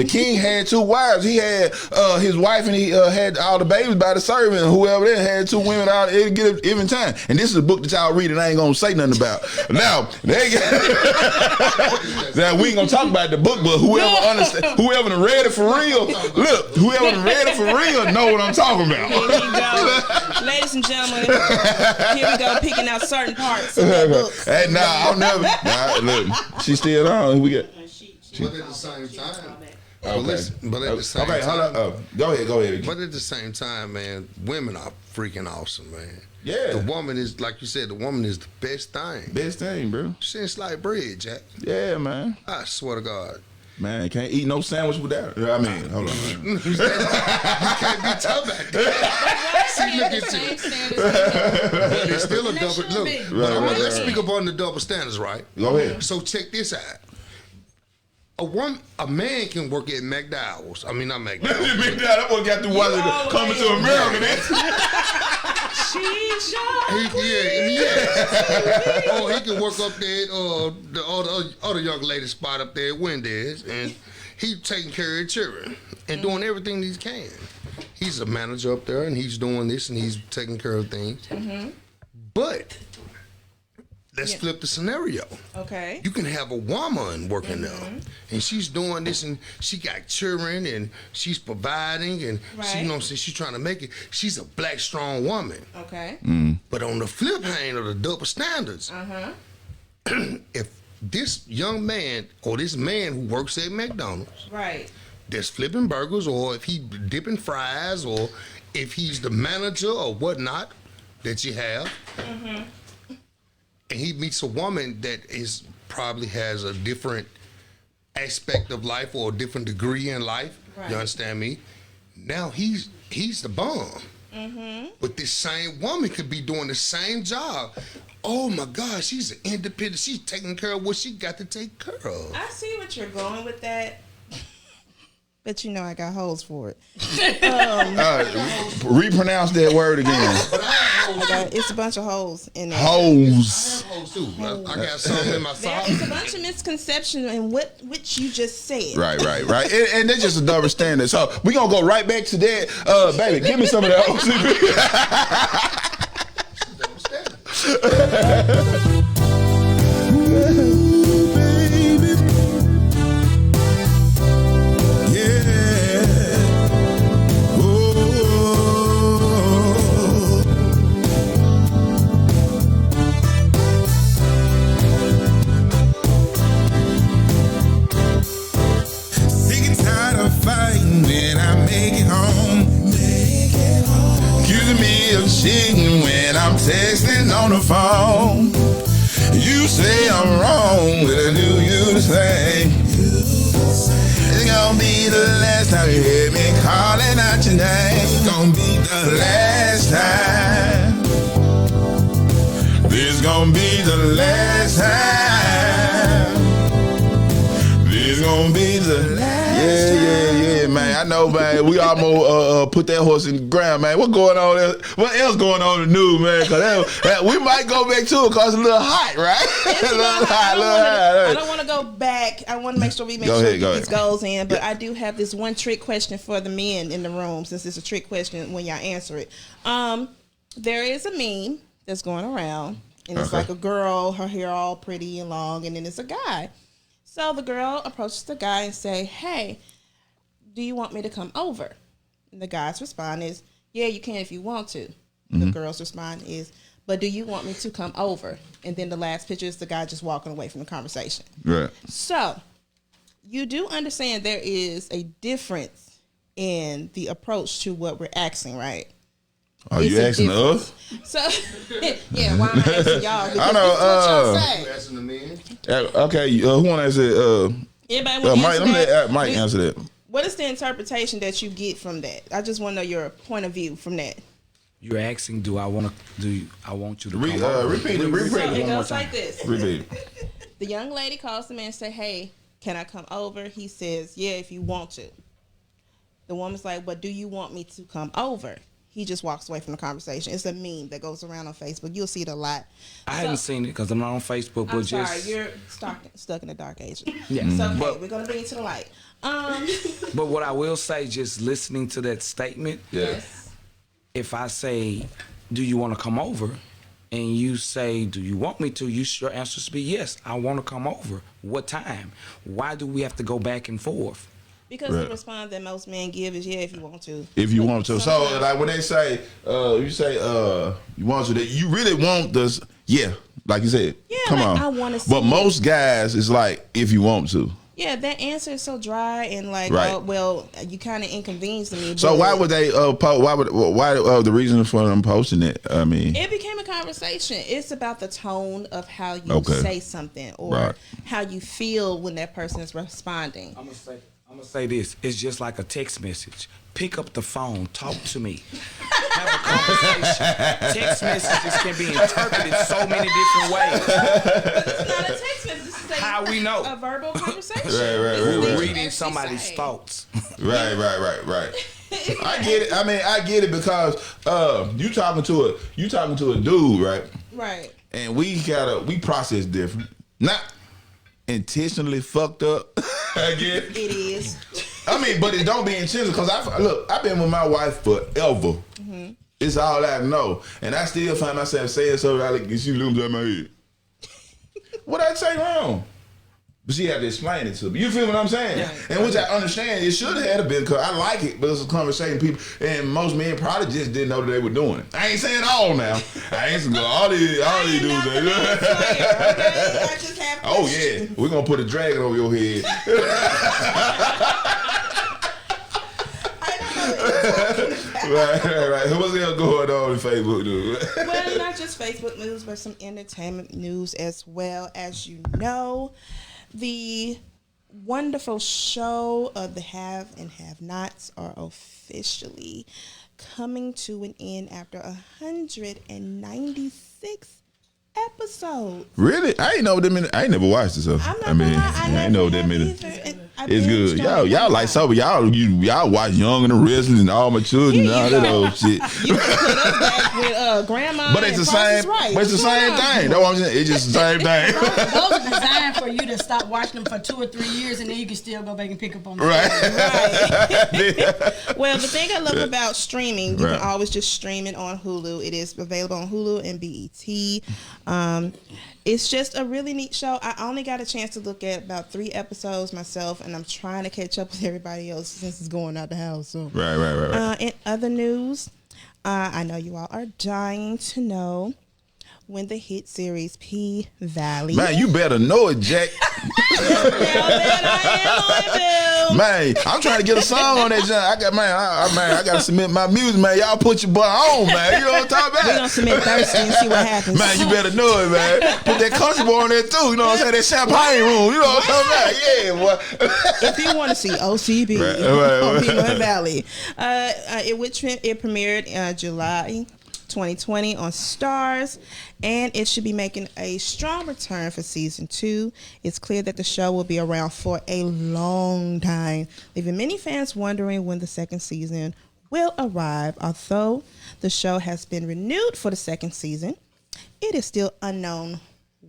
king had 2 wives. He had his wife, and he had all the babies by the servant. Whoever there had 2 women out at a given time. And this is a book that y'all read, and I ain't gonna say nothing about. Now, now we ain't gonna talk about the book, but whoever done read it for real, look, whoever done read it for real know what I'm talking about. Here we go. Ladies and gentlemen, here we go, picking out certain parts of that book. Hey, I'll never. Look, she still on. We get. But at the same time, Hold on. Go ahead. But at the same time, man, women are freaking awesome, man. Yeah. The woman is, like you said, the woman is the best thing. Best thing, bro. Since like bread, Jack. Yeah, man. I swear to God. Man, can't eat no sandwich without it. I mean, hold on, man. You can't be tough at that. See, look at you. But it's still a double. Look, let's speak upon the double standards, right? Go ahead. So check this out. A man can work at McDowell's. I mean, not McDowell's. That boy got through watching Coming to America. Or he can work up there at the other young lady spot up there at Wendy's, and he's taking care of children and doing everything he can. He's a manager up there, and he's doing this, and he's taking care of things. Mm-hmm. But let's flip the scenario. Okay. You can have a woman working there, and she's doing this, and she got children, and she's providing, and she, you know what I'm saying, she's trying to make it. She's a black, strong woman. Okay. But on the flip hand of the double standards, if this young man or this man who works at McDonald's, that's flipping burgers, or if he dipping fries, or if he's the manager or whatnot that you have, and he meets a woman that is probably has a different aspect of life or a different degree in life. You understand me? Now he's the bomb. But this same woman could be doing the same job. Oh my God, she's an independent. She's taking care of what she got to take care of. I see what you're going with that. But you know I got holes for it. Repronounce that word again. It's a bunch of holes in there. Holes. I got something in my sock. There's a bunch of misconceptions in which you just said. Right. And that's just a double standard. So we're going to go right back to that. Baby, give me some of that OCB. Cheating when I'm texting on the phone. You say I'm wrong, but I knew you the same. It's gonna be the last time you hear me calling out your name. It's gonna be the last time. This gonna be the last time. This gonna be the last. Yeah, man. I know, man. We almost put that horse in the ground, man. What going on there? What else going on in the news, man? Cause we might go back to it cause it's a little hot, right? I don't want to go back. I want to make sure we this goes in. But I do have this one trick question for the men in the room, since it's a trick question when y'all answer it. There is a meme that's going around, and it's like a girl, her hair all pretty and long, and then it's a guy. So the girl approaches the guy and say, "Hey, do you want me to come over?" And the guy's response is, "Yeah, you can if you want to." The girl's response is, "But do you want me to come over?" And then the last picture is the guy just walking away from the conversation. Right. So you do understand there is a difference in the approach to what we're asking, right? Are you asking us? So, yeah, why am I asking y'all? Because I know. You asking the men? Okay, who want to answer? Anybody want to Mike, answer that? Let Mike answer that. What is the interpretation that you get from that? I just want to know your point of view from that. You're asking, I want you to come repeat it. So it goes like this. Repeat. The young lady calls the man and say, "Hey, can I come over? He says, yeah, if you want to. The woman's like, but do you want me to come over? He just walks away from the conversation. It's a meme that goes around on Facebook. You'll see it a lot. I haven't seen it because I'm not on Facebook. But I'm sorry, just you're stuck in the dark ages. Yeah. It's okay. But- We're going to bring it to the light. But what I will say, just listening to that statement, Yes. if I say, do you want to come over? And you say, do you want me to? Your answer should be yes, I want to come over. What time? Why do we have to go back and forth? Because the response that most men give is, yeah, if you want to. If you want to. So, like, when they say, you say, you want to, that you really want this, yeah, like you said. Yeah, come like, on. I wanna see But it. most guys, it's like, if you want to. Yeah, that answer is so dry and like, Right. well, you kind of inconvenienced me. So but why would they why the reason for them posting it? I mean, it became a conversation. It's about the tone of how you Okay. say something or Right. how you feel when that person is responding. I'm gonna say this. It's just like a text message. Pick up the phone. Talk to me. Have a conversation. Text messages can be interpreted so many different ways. But it's not a text message. This is How we know? a verbal conversation. Right, It's right. Reading as she somebody's say. thoughts. right. I get it. I mean, I get it because you talking to a dude, right? Right. And we process different. Not intentionally fucked up. I get it. It is. I mean, but it don't be intentional because I've been with my wife forever. Mm-hmm. It's all I know, and I still find myself saying something like, "She looms at my head." What I say wrong? But she had to explain it to me. You feel what I'm saying? Yeah. And which I understand. It should have been because I like it, but it's a conversation people, and most men probably just didn't know that they were doing it. I ain't saying all now. I ain't saying all these dudes. I just have Oh yeah, we're gonna put a dragon over your head. Right. What's else going on in Facebook, dude? Well, not just Facebook news, but some entertainment news as well. As you know, the wonderful show of the Have and Have Nots are officially coming to an end after 196 episodes. Really? I ain't know them. I ain't never watched it, so I'm not I mean, gonna lie, I never ain't know that have many. either, and I It's good. binged on it Y'all one like time. some of y'all watch Young and the Restless and All My Children and all that old shit. You can put us back with grandma. But it's the and Price is same. Right. But it's the What's same going on? thing. That's what I'm saying. It's just the same thing. Those are designed for you to stop watching them for 2 or 3 years, and then you can still go back and pick up on them. Right. Well, the thing I love about streaming, you Right. can always just stream it on Hulu. It is available on Hulu and BET. It's just a really neat show. I only got a chance to look at about 3 episodes myself, and I'm trying to catch up with everybody else since it's going out the house. So, Right. in other news, I know you all are dying to know when the hit series P Valley. Man, you better know it, Jack. Now that I am on Man, I'm trying to get a song on that. I got to submit my music, man. Y'all put your boy on, man. You know what I'm talking about? We're going to submit Thursday and see what happens. Man, you better know it, man. Put that country boy on there too. You know what I'm saying? That champagne room. You know what I'm talking about? Yeah, boy. If you want to see OCB Right. on Peanut it premiered July 2020 on Stars, and it should be making a strong return for season 2. It's clear that the show will be around for a long time, leaving many fans wondering when the second season will arrive. Although the show has been renewed for the second season, it is still unknown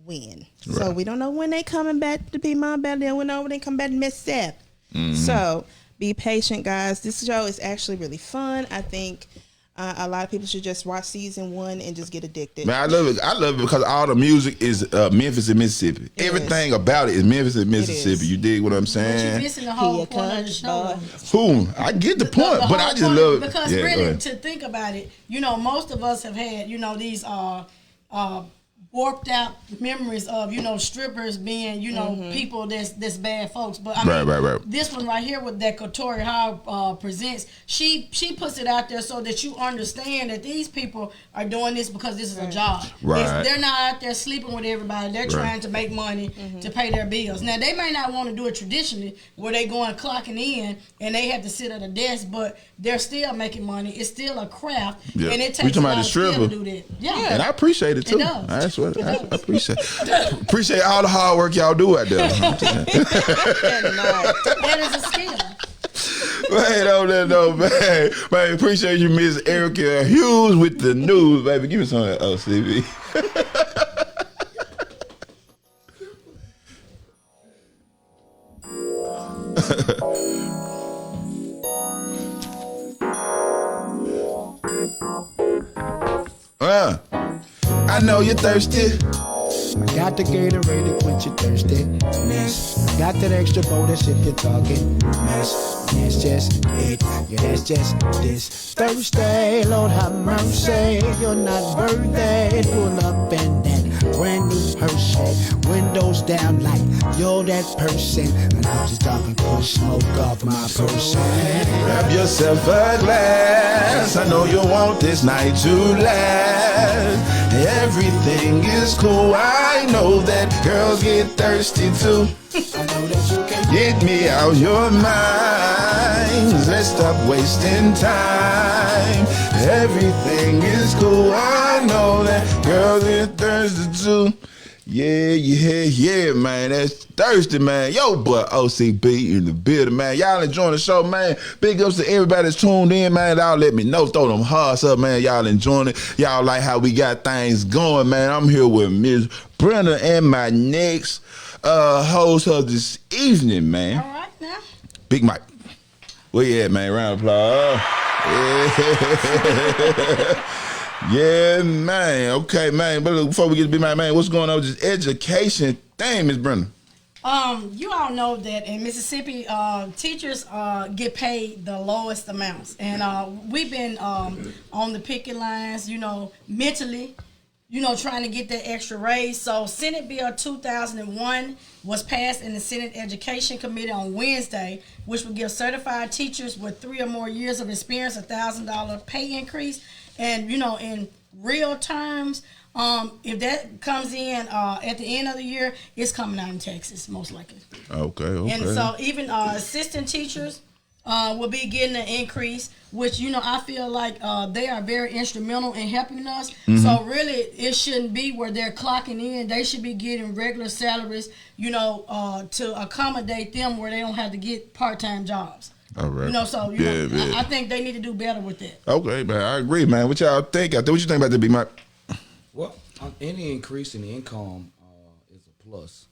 when. Right. So we don't know when they coming back to be Mom Belly, and we know when they come back to Miss Seth. Mm-hmm. So be patient, guys. This show is actually really fun. I think a lot of people should just watch season 1 and just get addicted. Man, I love it. I love it because all the music is Memphis and Mississippi. Everything about it is Memphis and Mississippi. You dig what I'm saying? But you're missing the whole point of the show. Who? I get the point, but I just love it. Because really, to think about it, most of us have had, these warped out memories of strippers being people that's bad folks, but I mean right. This one right here with that Katori Howard presents, she puts it out there so that you understand that these people are doing this because this is a job. Right. They're not out there sleeping with everybody. They're trying to make money to pay their bills. Now they may not want to do it traditionally where they going clocking in and they have to sit at a desk, but they're still making money. It's still a craft, and it takes a lot of skill to do that. Yeah, and I appreciate it too. It does. That's what I appreciate. Appreciate all the hard work y'all do out there. That is a skill. Wait on that though, man. Man, appreciate you, Miss Erica Hughes with the news, baby. Give me some of that O.C.B. I know you're thirsty. I got the Gatorade to quench your thirstiness. I got that extra bonus if you're talking mess. That's just it. Yeah, that's just this Thursday. Lord have mercy. You're not worthy. Pull up in that brand new Hershey. Windows down like you're that person. And I'm just talking push smoke off my person. Grab yourself a glass. I know you want this night to last. Everything is cool. I know that girls get thirsty too. I know that you can Get me out your mind. Let's stop wasting time. Everything is cool. I know that girls get thirsty too. Yeah, man. That's thirsty, man. Yo, boy, O.C.B. in the building, man. Y'all enjoying the show, man. Big ups to everybody that's tuned in, man. Y'all let me know. Throw them hearts up, man. Y'all enjoying it. Y'all like how we got things going, man. I'm here with Miss Brenda and my next host of this evening, man. All right, now. Big Mike. Where you at, man? Round of applause. Yeah. Yeah, man. Okay, man. But before we get to Big Mike, man, what's going on with this education thing, Miss Brenda? You all know that in Mississippi, teachers get paid the lowest amounts, and we've been on the picket lines, mentally, trying to get that extra raise. So Senate Bill 2001 was passed in the Senate Education Committee on Wednesday, which would give certified teachers with 3 or more years of experience a $1,000 pay increase. And, in real terms, if that comes in at the end of the year, it's coming out in Texas, most likely. Okay. And so even assistant teachers will be getting an increase, which, I feel like they are very instrumental in helping us. Mm-hmm. So really, it shouldn't be where they're clocking in. They should be getting regular salaries, to accommodate them where they don't have to get part-time jobs. All right. I think they need to do better with that. Okay, man. I agree, man. What y'all think? What you think about that, Big Mike? Well, any increase in income is a plus,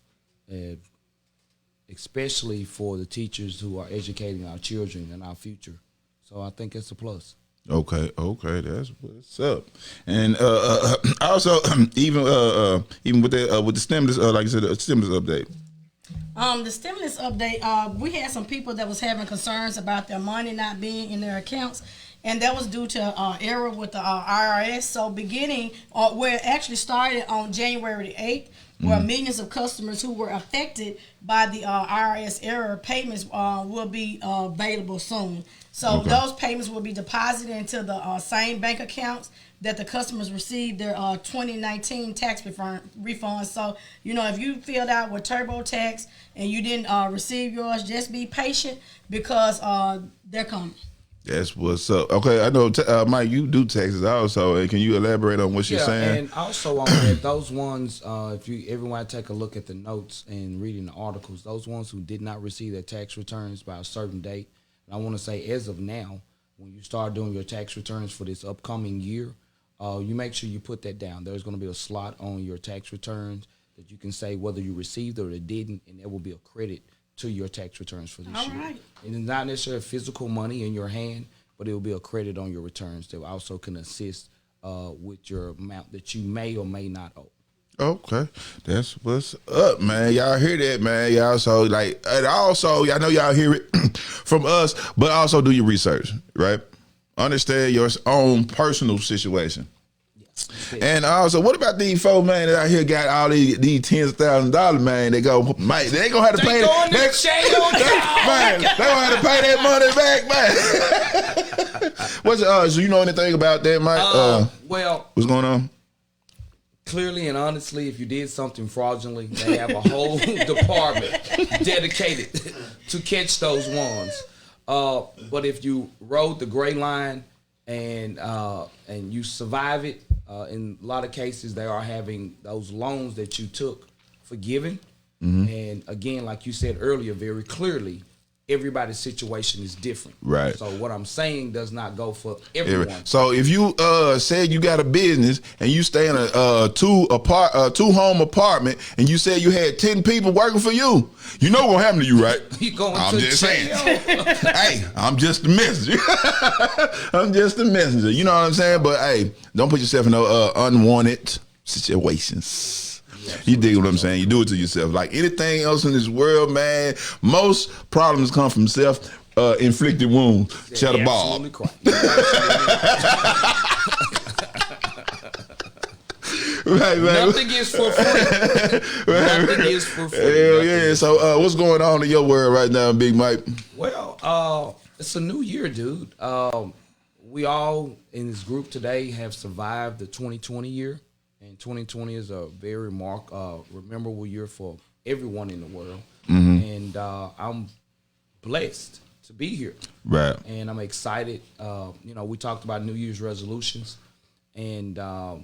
especially for the teachers who are educating our children and our future. So I think it's a plus. Okay, that's what's up. And also, even with the stimulus, like I said, the stimulus update. The stimulus update, we had some people that was having concerns about their money not being in their accounts, and that was due to error with the IRS. So beginning, where it actually started on January the 8th, where millions of customers who were affected by the IRS error payments will be available soon. So those payments will be deposited into the same bank accounts that the customers received their 2019 tax refunds. So, if you filled out with TurboTax and you didn't receive yours, just be patient because they're coming. That's what's up. Okay, I know, Mike, you do taxes also. And can you elaborate on what you're saying? And also on that, those ones, if everyone take a look at the notes and reading the articles, those ones who did not receive their tax returns by a certain date, and I want to say as of now, when you start doing your tax returns for this upcoming year, you make sure you put that down. There's going to be a slot on your tax returns that you can say whether you received or it didn't, and there will be a credit to your tax returns for this year. Right. And it's not necessarily physical money in your hand, but it will be a credit on your returns that also can assist with your amount that you may or may not owe. Okay, that's what's up, man. Y'all hear that, man? Y'all so and also I know y'all hear it from us, but also do your research, right? Understand your own personal situation. Yes. And also, what about these folks, man, that out here got all these $10,000, man? They gonna have to pay that. Man, they gonna have to pay that money back, man. So you know anything about that, Mike? Well, what's going on? Clearly and honestly, if you did something fraudulently, they have a whole department dedicated to catch those ones. But if you rode the gray line and you survive it, in a lot of cases, they are having those loans that you took forgiven. And again, like you said earlier, very clearly, everybody's situation is different. Right. So what I'm saying does not go for everyone. So if you said you got a business and you stay in a two home apartment and you said you had 10 people working for you, you know what's gonna happen to you, right? You going I'm to just jail. saying. Hey, I'm just a messenger. I'm just a messenger. You know what I'm saying? But hey, don't put yourself in no unwanted situations. You dig what I'm saying? You do it to yourself. Like anything else in this world, man, most problems come from self-inflicted wounds. Cheddar ball. Absolutely correct. Right. Nothing is for free. Nothing is for free. Hell yeah. So what's going on in your world right now, Big Mike? Well, it's a new year, dude. We all in this group today have survived the 2020 year. And 2020 is a very memorable year for everyone in the world. And I'm blessed to be here. Right. And I'm excited. We talked about New Year's resolutions. And I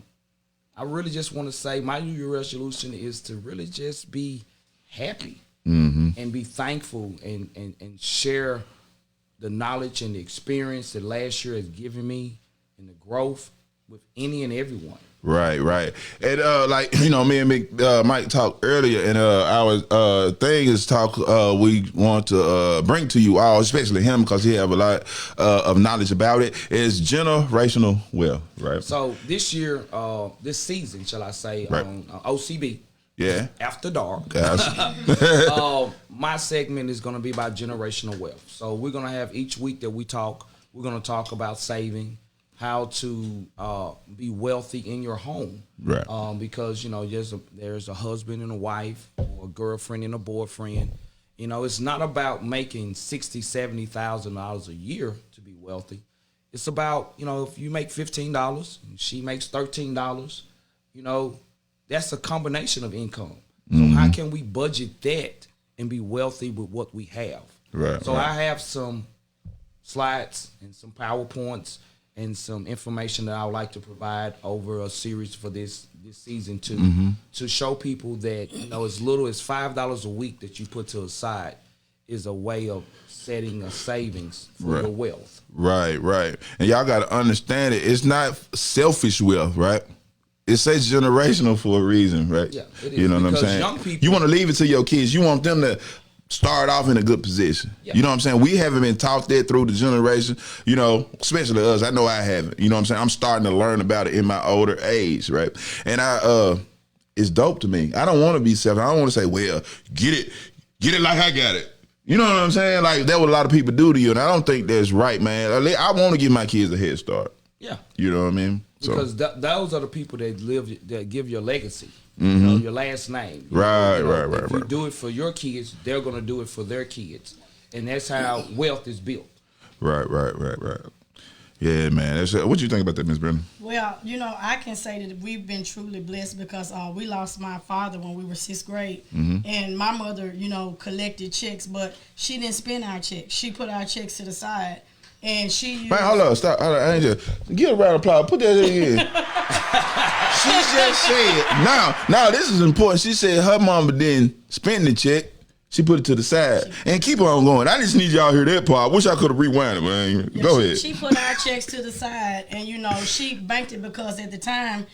really just want to say my New Year resolution is to really just be happy and be thankful and share the knowledge and the experience that last year has given me and the growth with any and everyone. Right. And me and Mike talked earlier, and our thing is we want to bring to you all, especially him, because he have a lot of knowledge about it, is generational wealth, right? So this year, this season, shall I say, right. on OCB, After Dark, my segment is going to be about generational wealth. So we're going to have each week that we talk, we're going to talk about saving, how to be wealthy in your home, right? Because there's a husband and a wife, or a girlfriend and a boyfriend. It's not about making $60,000-$70,000 a year to be wealthy. It's about if you make $15 and she makes $13, that's a combination of income. So how can we budget that and be wealthy with what we have? Right. So I have some slides and some PowerPoints and some information that I would like to provide over a series for this season to show people that as little as $5 a week that you put to the side is a way of setting a savings for your wealth. Right. And y'all got to understand it. It's not selfish wealth, right? It says generational for a reason, right? Yeah, it is. You know what I'm Because saying? young people, you want to leave it to your kids. You want them to start off in a good position. Yeah. You know what I'm saying? We haven't been taught that through the generation, especially us. I know I haven't. You know what I'm saying? I'm starting to learn about it in my older age, right? And it's dope to me. I don't want to be selfish. I don't want to say, well, get it like I got it. You know what I'm saying? Like, that's what a lot of people do to you, and I don't think that's right, man. I want to give my kids a head start. Yeah. You know what I mean? Because those are the people that give your legacy. Your last name. Right. If you do it for your kids, they're going to do it for their kids. And that's how wealth is built. Right. Yeah, man. What you think about that, Ms. Brenda? Well, I can say that we've been truly blessed because we lost my father when we were 6th grade. And my mother, collected checks, but she didn't spend our checks. She put our checks to the side. And she used... Man, hold on, stop. I ain't just... Give a round of applause. Put that in. She just said... Now, this is important. She said her mama didn't spend the check. She put it to the side. And keep on going. I just need y'all to hear that part. I wish I could have rewound it, man. Go ahead. She put our checks to the side. And, she banked it because at the time,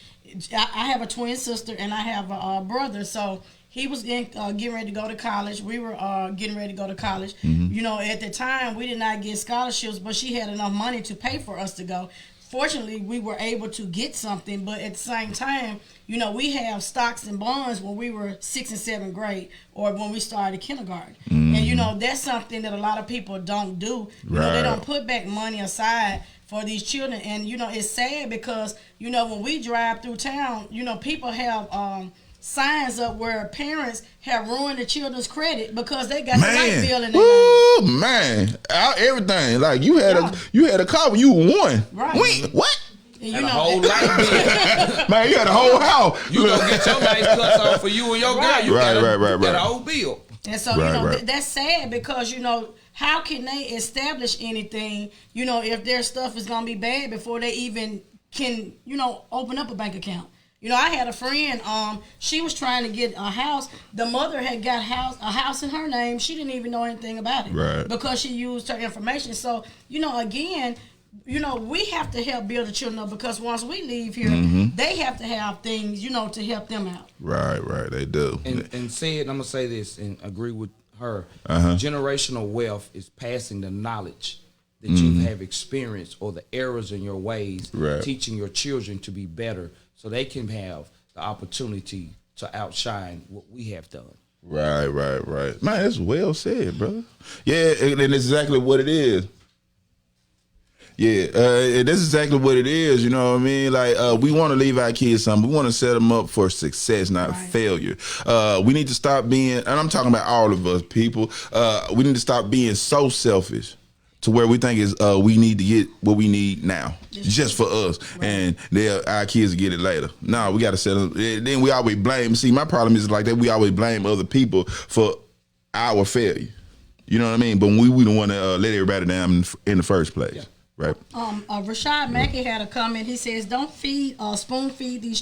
I have a twin sister and I have a brother. So... he was getting ready to go to college. We were getting ready to go to college. At the time, we did not get scholarships, but she had enough money to pay for us to go. Fortunately, we were able to get something, but at the same time, we have stocks and bonds when we were 6th and 7th grade or when we started kindergarten. And, that's something that a lot of people don't do. They don't put back money aside for these children. And, it's sad because, when we drive through town, people have... signs up where parents have ruined the children's credit because they got the light bill in their name. Man, everything. Like you had a car when you were 1. Right. Wait, what? And a whole light bill. Man, you had a whole house. You gonna get your lights cut off for you and your girl. You got a whole bill. And so that's sad because how can they establish anything? If their stuff is gonna be bad before they even can, open up a bank account. I had a friend, she was trying to get a house. The mother had got a house in her name. She didn't even know anything about it. Right. Because she used her information. So, again, we have to help build the children up, because once we leave here, they have to have things, to help them out. Right, they do. And said, I'm going to say this and agree with her. Generational wealth is passing the knowledge that you have experienced or the errors in your ways, teaching your children to be better so they can have the opportunity to outshine what we have done. Right. Man, that's well said, brother. Yeah, and it's exactly what it is. Yeah, that's exactly what it is. You know what I mean? Like, we want to leave our kids something. We want to set them up for success, not failure. We need to stop being, and I'm talking about all of us people, we need to stop being so selfish to where we think we need to get what we need now, just for us, and our kids will get it later. No, we got to set them. Then we always blame. See, my problem is like that. We always blame other people for our failure. You know what I mean? But we don't want to let everybody down in the first place. Yeah. Right. Rashad Mackey had a comment. He says, "Don't spoon feed these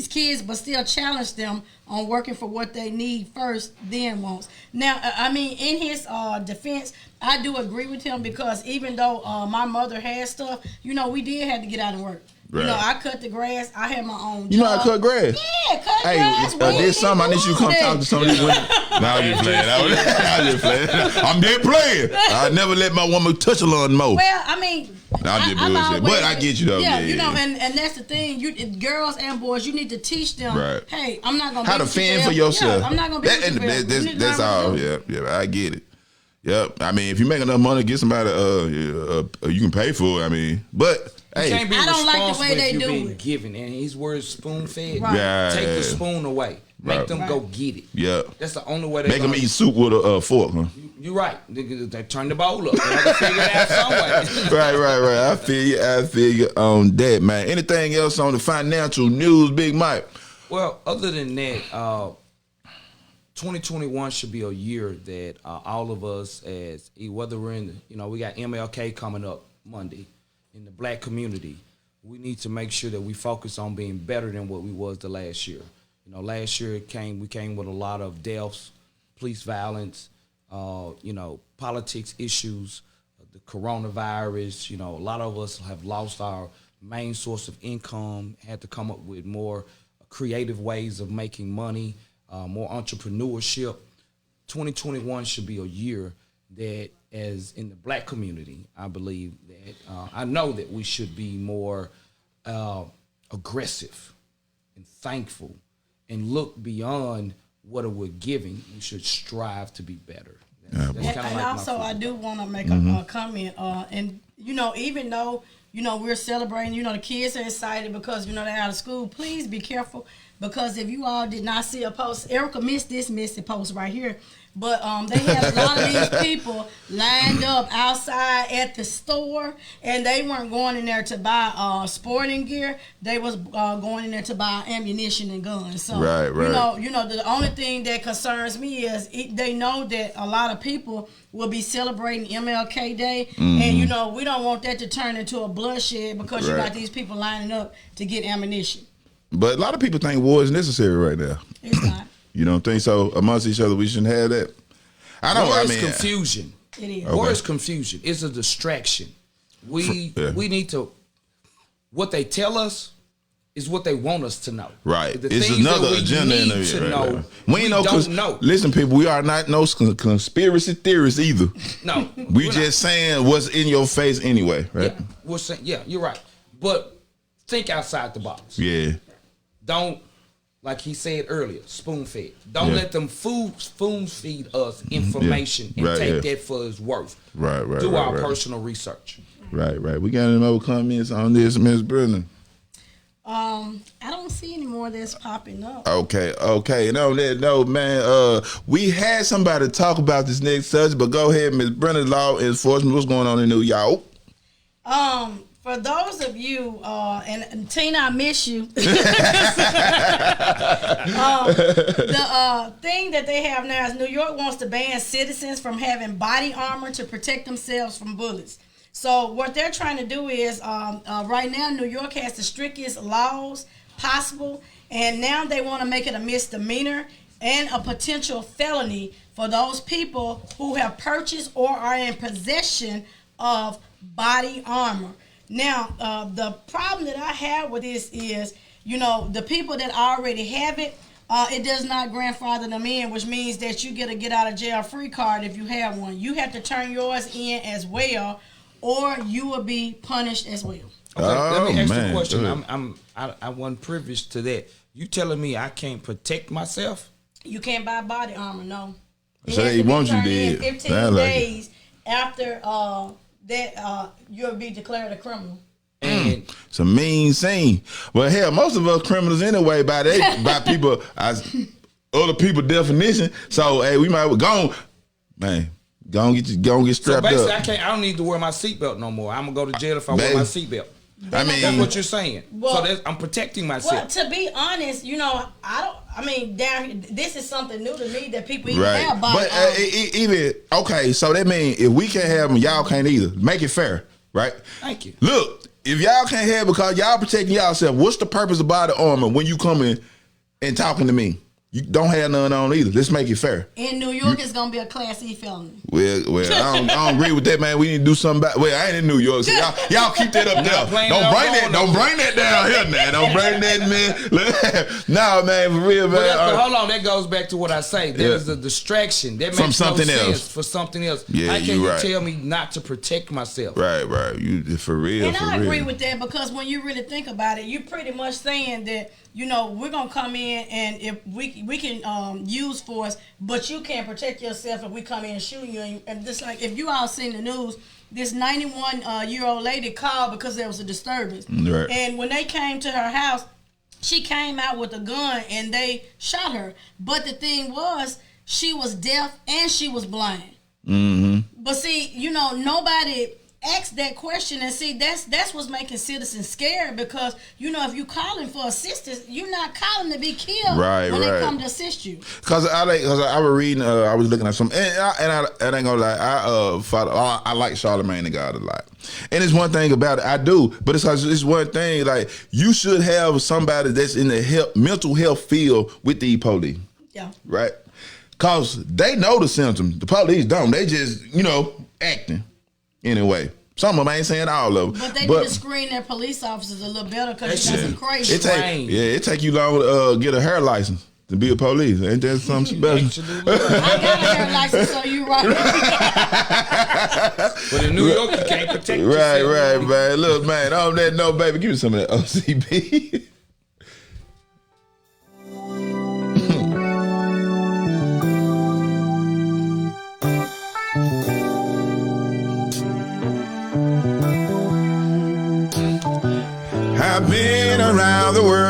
kids, but still challenge them on working for what they need first, then wants." Now, I mean, in his defense, I do agree with him, because even though my mother had stuff, we did have to get out and work. Right. I cut the grass. I had my own job. You know I cut grass? Yeah, cut grass. There's something. I need you to come talk to some of these women. I'm just playing. I'm dead playing. I never let my woman touch a lawnmower. Well, I mean, I'm just bullshit. But I get you though. Yeah, and that's the thing. Girls and boys, you need to teach them. Right. Hey, I'm not gonna how to fend for yourself. Yeah, I'm not gonna be that's all. Yeah, I get it. Yep. I mean, if you make enough money, get somebody you can pay for it. I mean, but. You can't be I don't like the way they do being it. given, and his word is spoon fed. Right. Take the spoon away. Make them go get it. Yeah. That's the only way they make them eat soup with a fork, huh? You're right. They turn the bowl up. They have to figure it out some way. Right. I feel you on that, man. Anything else on the financial news, Big Mike? Well, other than that, 2021 should be a year that all of us, whether we're in, we got MLK coming up Monday. In the black community, we need to make sure that we focus on being better than what we was the last year. Last year we came with a lot of deaths, police violence, politics issues, the coronavirus. A lot of us have lost our main source of income, had to come up with more creative ways of making money, more entrepreneurship. 2021 should be a year that, as in the black community, I believe that I know that we should be more aggressive and thankful and look beyond what we're giving. We should strive to be better. That's and like also, I do want to make a comment. And even though we're celebrating, the kids are excited because they're out of school. Please be careful, because if you all did not see a post, Erica missed the post right here. But they had a lot of these people lined up outside at the store, and they weren't going in there to buy sporting gear. They was going in there to buy ammunition and guns. So right. The only thing that concerns me is they know that a lot of people will be celebrating MLK Day, and we don't want that to turn into a bloodshed because you got these people lining up to get ammunition. But a lot of people think war is necessary right now. It's not. You don't think so? Amongst each other, we shouldn't have that. War is confusion. It is. War is confusion. It's a distraction. We need to. What they tell us is what they want us to know. Right. It's another agenda in there. We don't know. Listen, people, we are not no conspiracy theorists either. No. we just saying what's in your face anyway, right? Yeah, we're saying, you're right. But think outside the box. Yeah. Don't. Like he said earlier, spoon fed. Don't let them spoon feed us information and take that for its worth. Right. Do our personal research. Right. We got any more comments on this, Ms. Brennan? I don't see any more that's popping up. Okay. No, man. We had somebody talk about this next subject, but go ahead, Ms. Brennan, law enforcement. What's going on in New York? For those of you, and Tina, I miss you. The thing that they have now is New York wants to ban citizens from having body armor to protect themselves from bullets. So what they're trying to do is, right now New York has the strictest laws possible, and now they want to make it a misdemeanor and a potential felony for those people who have purchased or are in possession of body armor. Now, the problem that I have with this is, the people that already have it, it does not grandfather them in, which means that you get a get out of jail free card if you have one. You have to turn yours in as well, or you will be punished as well. Okay, let me ask you a question. I wasn't privileged to that. You telling me I can't protect myself? You can't buy body armor, no. So they want you dead. 15 days after that, you'll be declared a criminal. And it's a mean scene. Well, hell, most of us criminals anyway by people other people definition. So hey, we might go on get strapped so basically, up. I don't need to wear my seatbelt no more. I'm gonna go to jail if I wear my seatbelt. I mean, that's what you're saying. Well, so I'm protecting myself. Well, to be honest, this is something new to me that people even right. have body But okay, so that means if we can't have them, y'all can't either. Make it fair, right? Thank you. Look, if y'all can't have it because y'all protecting y'allself, what's the purpose of body armor when you come in and talking to me? You don't have none on either. Let's make it fair. In New York, it's gonna be a Class E felony. Well, I don't agree with that, man. We need to do something about. Well, I ain't in New York, so y'all keep that up there. Don't bring that down here, man. Don't bring that, man. No, man, for real, man. But hold on, that goes back to what I say. There is a distraction that makes something no sense else. for something else. Yeah, how can you right. tell me not to protect myself? Right. You for real. And for I real. agree with that because when you really think about it, you're pretty much saying that we're gonna come in and if we can use force, but you can't protect yourself if we come in and shoot you. And just like if you all seen the news, this 91-year-old lady called because there was a disturbance, right. And when they came to her house, she came out with a gun and they shot her. But the thing was, she was deaf and she was blind. Mm-hmm. But see, nobody ask that question, and see that's what's making citizens scared because if you calling for assistance, you're not calling to be killed when they come to assist you. Because I was reading, I was looking at some, and I ain't gonna lie, I like Charlamagne the God a lot, and it's one thing about it I do, but it's one thing like you should have somebody that's in the mental health field with the police, right? Because they know the symptoms. The police don't. They just acting. Anyway, some of them ain't saying all of them. But they need to screen their police officers a little better because you got some crazy. It take you long to get a hair license to be a police. Ain't that something special? I got a hair license, so you right. But in New York, you can't protect yourself. Right, man. Look, man, on that note, baby, give me some of that OCB. I've been around the world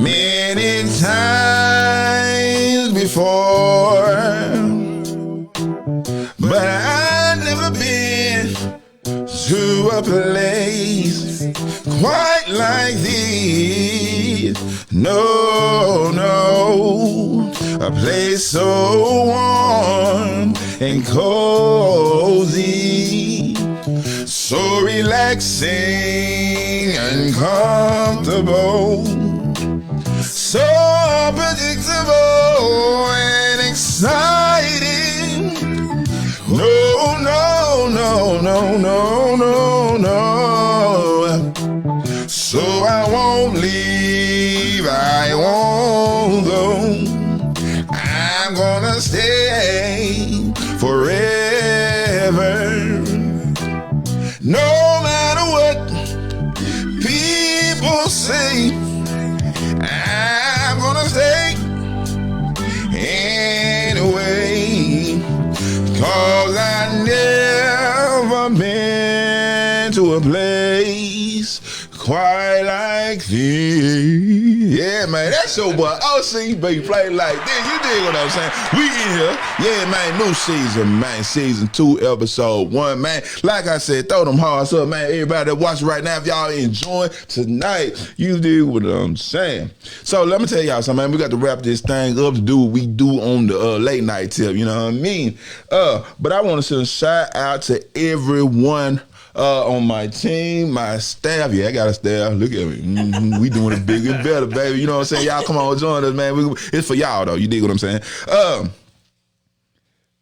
many times before, but I've never been to a place quite like this. No, a place so warm and cozy, so relaxing and comfortable, so predictable and exciting. No. So I won't leave, I won't go. I'm gonna stay forever. No matter what people say, I'm gonna stay anyway, 'cause I've never been to a place quite like this. Yeah, man, that's your boy O.C.B. Play like this. You dig what I'm saying? We in here. Yeah, man, new season, man. Season 2, episode 1, man. Like I said, throw them hearts up, man. Everybody that watching right now, if y'all enjoying tonight, you dig what I'm saying. So let me tell y'all something, man. We got to wrap this thing up to do what we do on the late night tip, you know what I mean? But I want to send a shout out to everyone on my team, my staff. Yeah, I got a staff. Look at me. Mm-hmm. We doing it bigger and better, baby. You know what I'm saying? Y'all come on, join us, man. It's for y'all, though. You dig what I'm saying?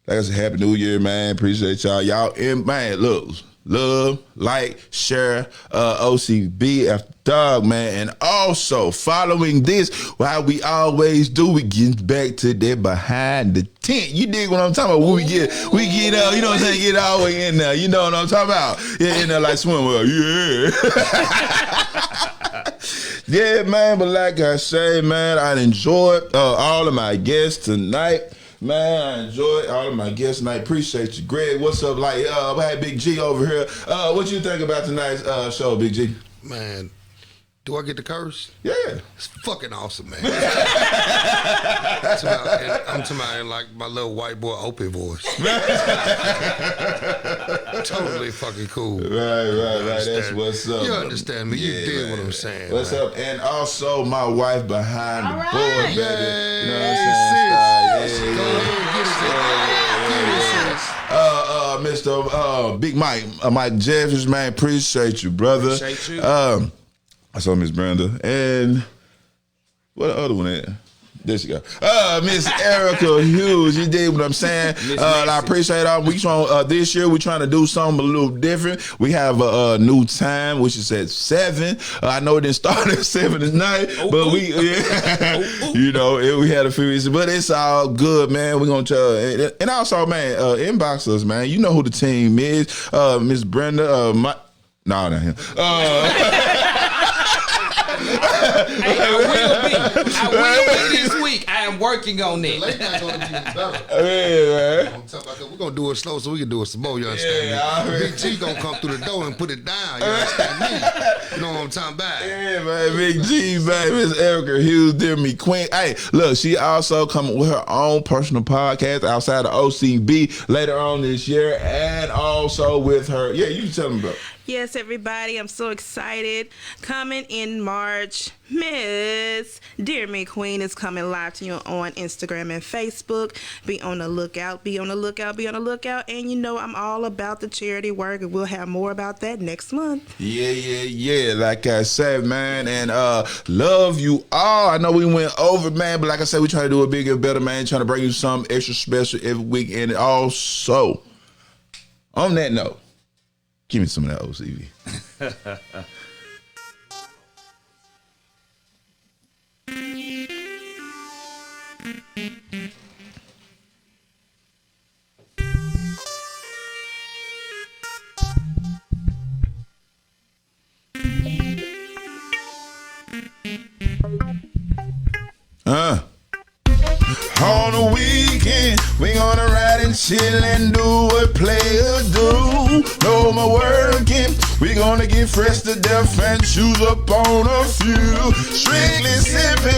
Like I said, Happy New Year, man. Appreciate y'all. Y'all, man, look. Love, like, share, OCB After Dark, man. And also, following this, how we always do, we get back to that behind the tent. You dig what I'm talking about? When we get out, you know what I'm saying? Get all the way in there. You know what I'm talking about? Yeah, in there like swimwear. Yeah. Yeah, man. But like I say, man, I enjoyed all of my guests tonight. Man, I enjoyed all of my guests tonight. Appreciate you, Greg. What's up? Like, I had Big G over here. What you think about tonight's show, Big G? Man, do I get the curse? Yeah. It's fucking awesome, man. I'm talking about like my little white boy Opie voice. Totally fucking cool. Right. That's what's up. You understand me? You dig what I'm saying. What's up? And also my wife behind the board, baby. Yeah. You know what I'm saying? Go ahead, get it. Mr. Big Mike, Mike Jeffers, man, appreciate you, brother. Appreciate you. I saw Miss Brenda and what the other one is? There she go. Miss Erica Hughes, you did what I'm saying. I appreciate all. We trying this year. We're trying to do something a little different. We have a new time, which is at 7. I know it didn't start at 7 tonight, but we, you know, we had a few reasons, but it's all good, man. We're gonna try. And also, man, inbox us, man. You know who the team is. Miss Brenda, not him. Hey, I will be this week. I am working on that. Late night gonna be better. Yeah, man. I'm talking about, we're gonna do it slow so we can do it some more. You understand me? Big G gonna come through the door and put it down. You understand me? You know what I'm talking about? Yeah, man. Big G, man. Miss Erica Hughes, dear me queen. Hey, look, she also coming with her own personal podcast outside of OCB later on this year, and also with her. Yeah, you tell them, bro. Yes, everybody, I'm so excited. Coming in March, Miss Dear Me Queen is coming live to you on Instagram and Facebook. Be on the lookout, be on the lookout, be on the lookout. And you know I'm all about the charity work, and we'll have more about that next month. Yeah. Like I said, man, and love you all. I know we went over, man, but like I said, we trying to do it bigger and better, man. Trying to bring you something extra special every week. And also, on that note, give me some of that OCB. On the weekend, we gonna ride and chill and do what players do. No more working, we gonna get fresh to death and choose up on a few. Strictly sipping,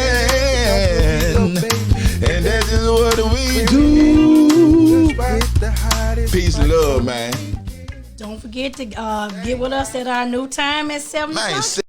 and that's just what we do. Peace and love, man. Don't forget to get with us at our new time at 7 o'clock.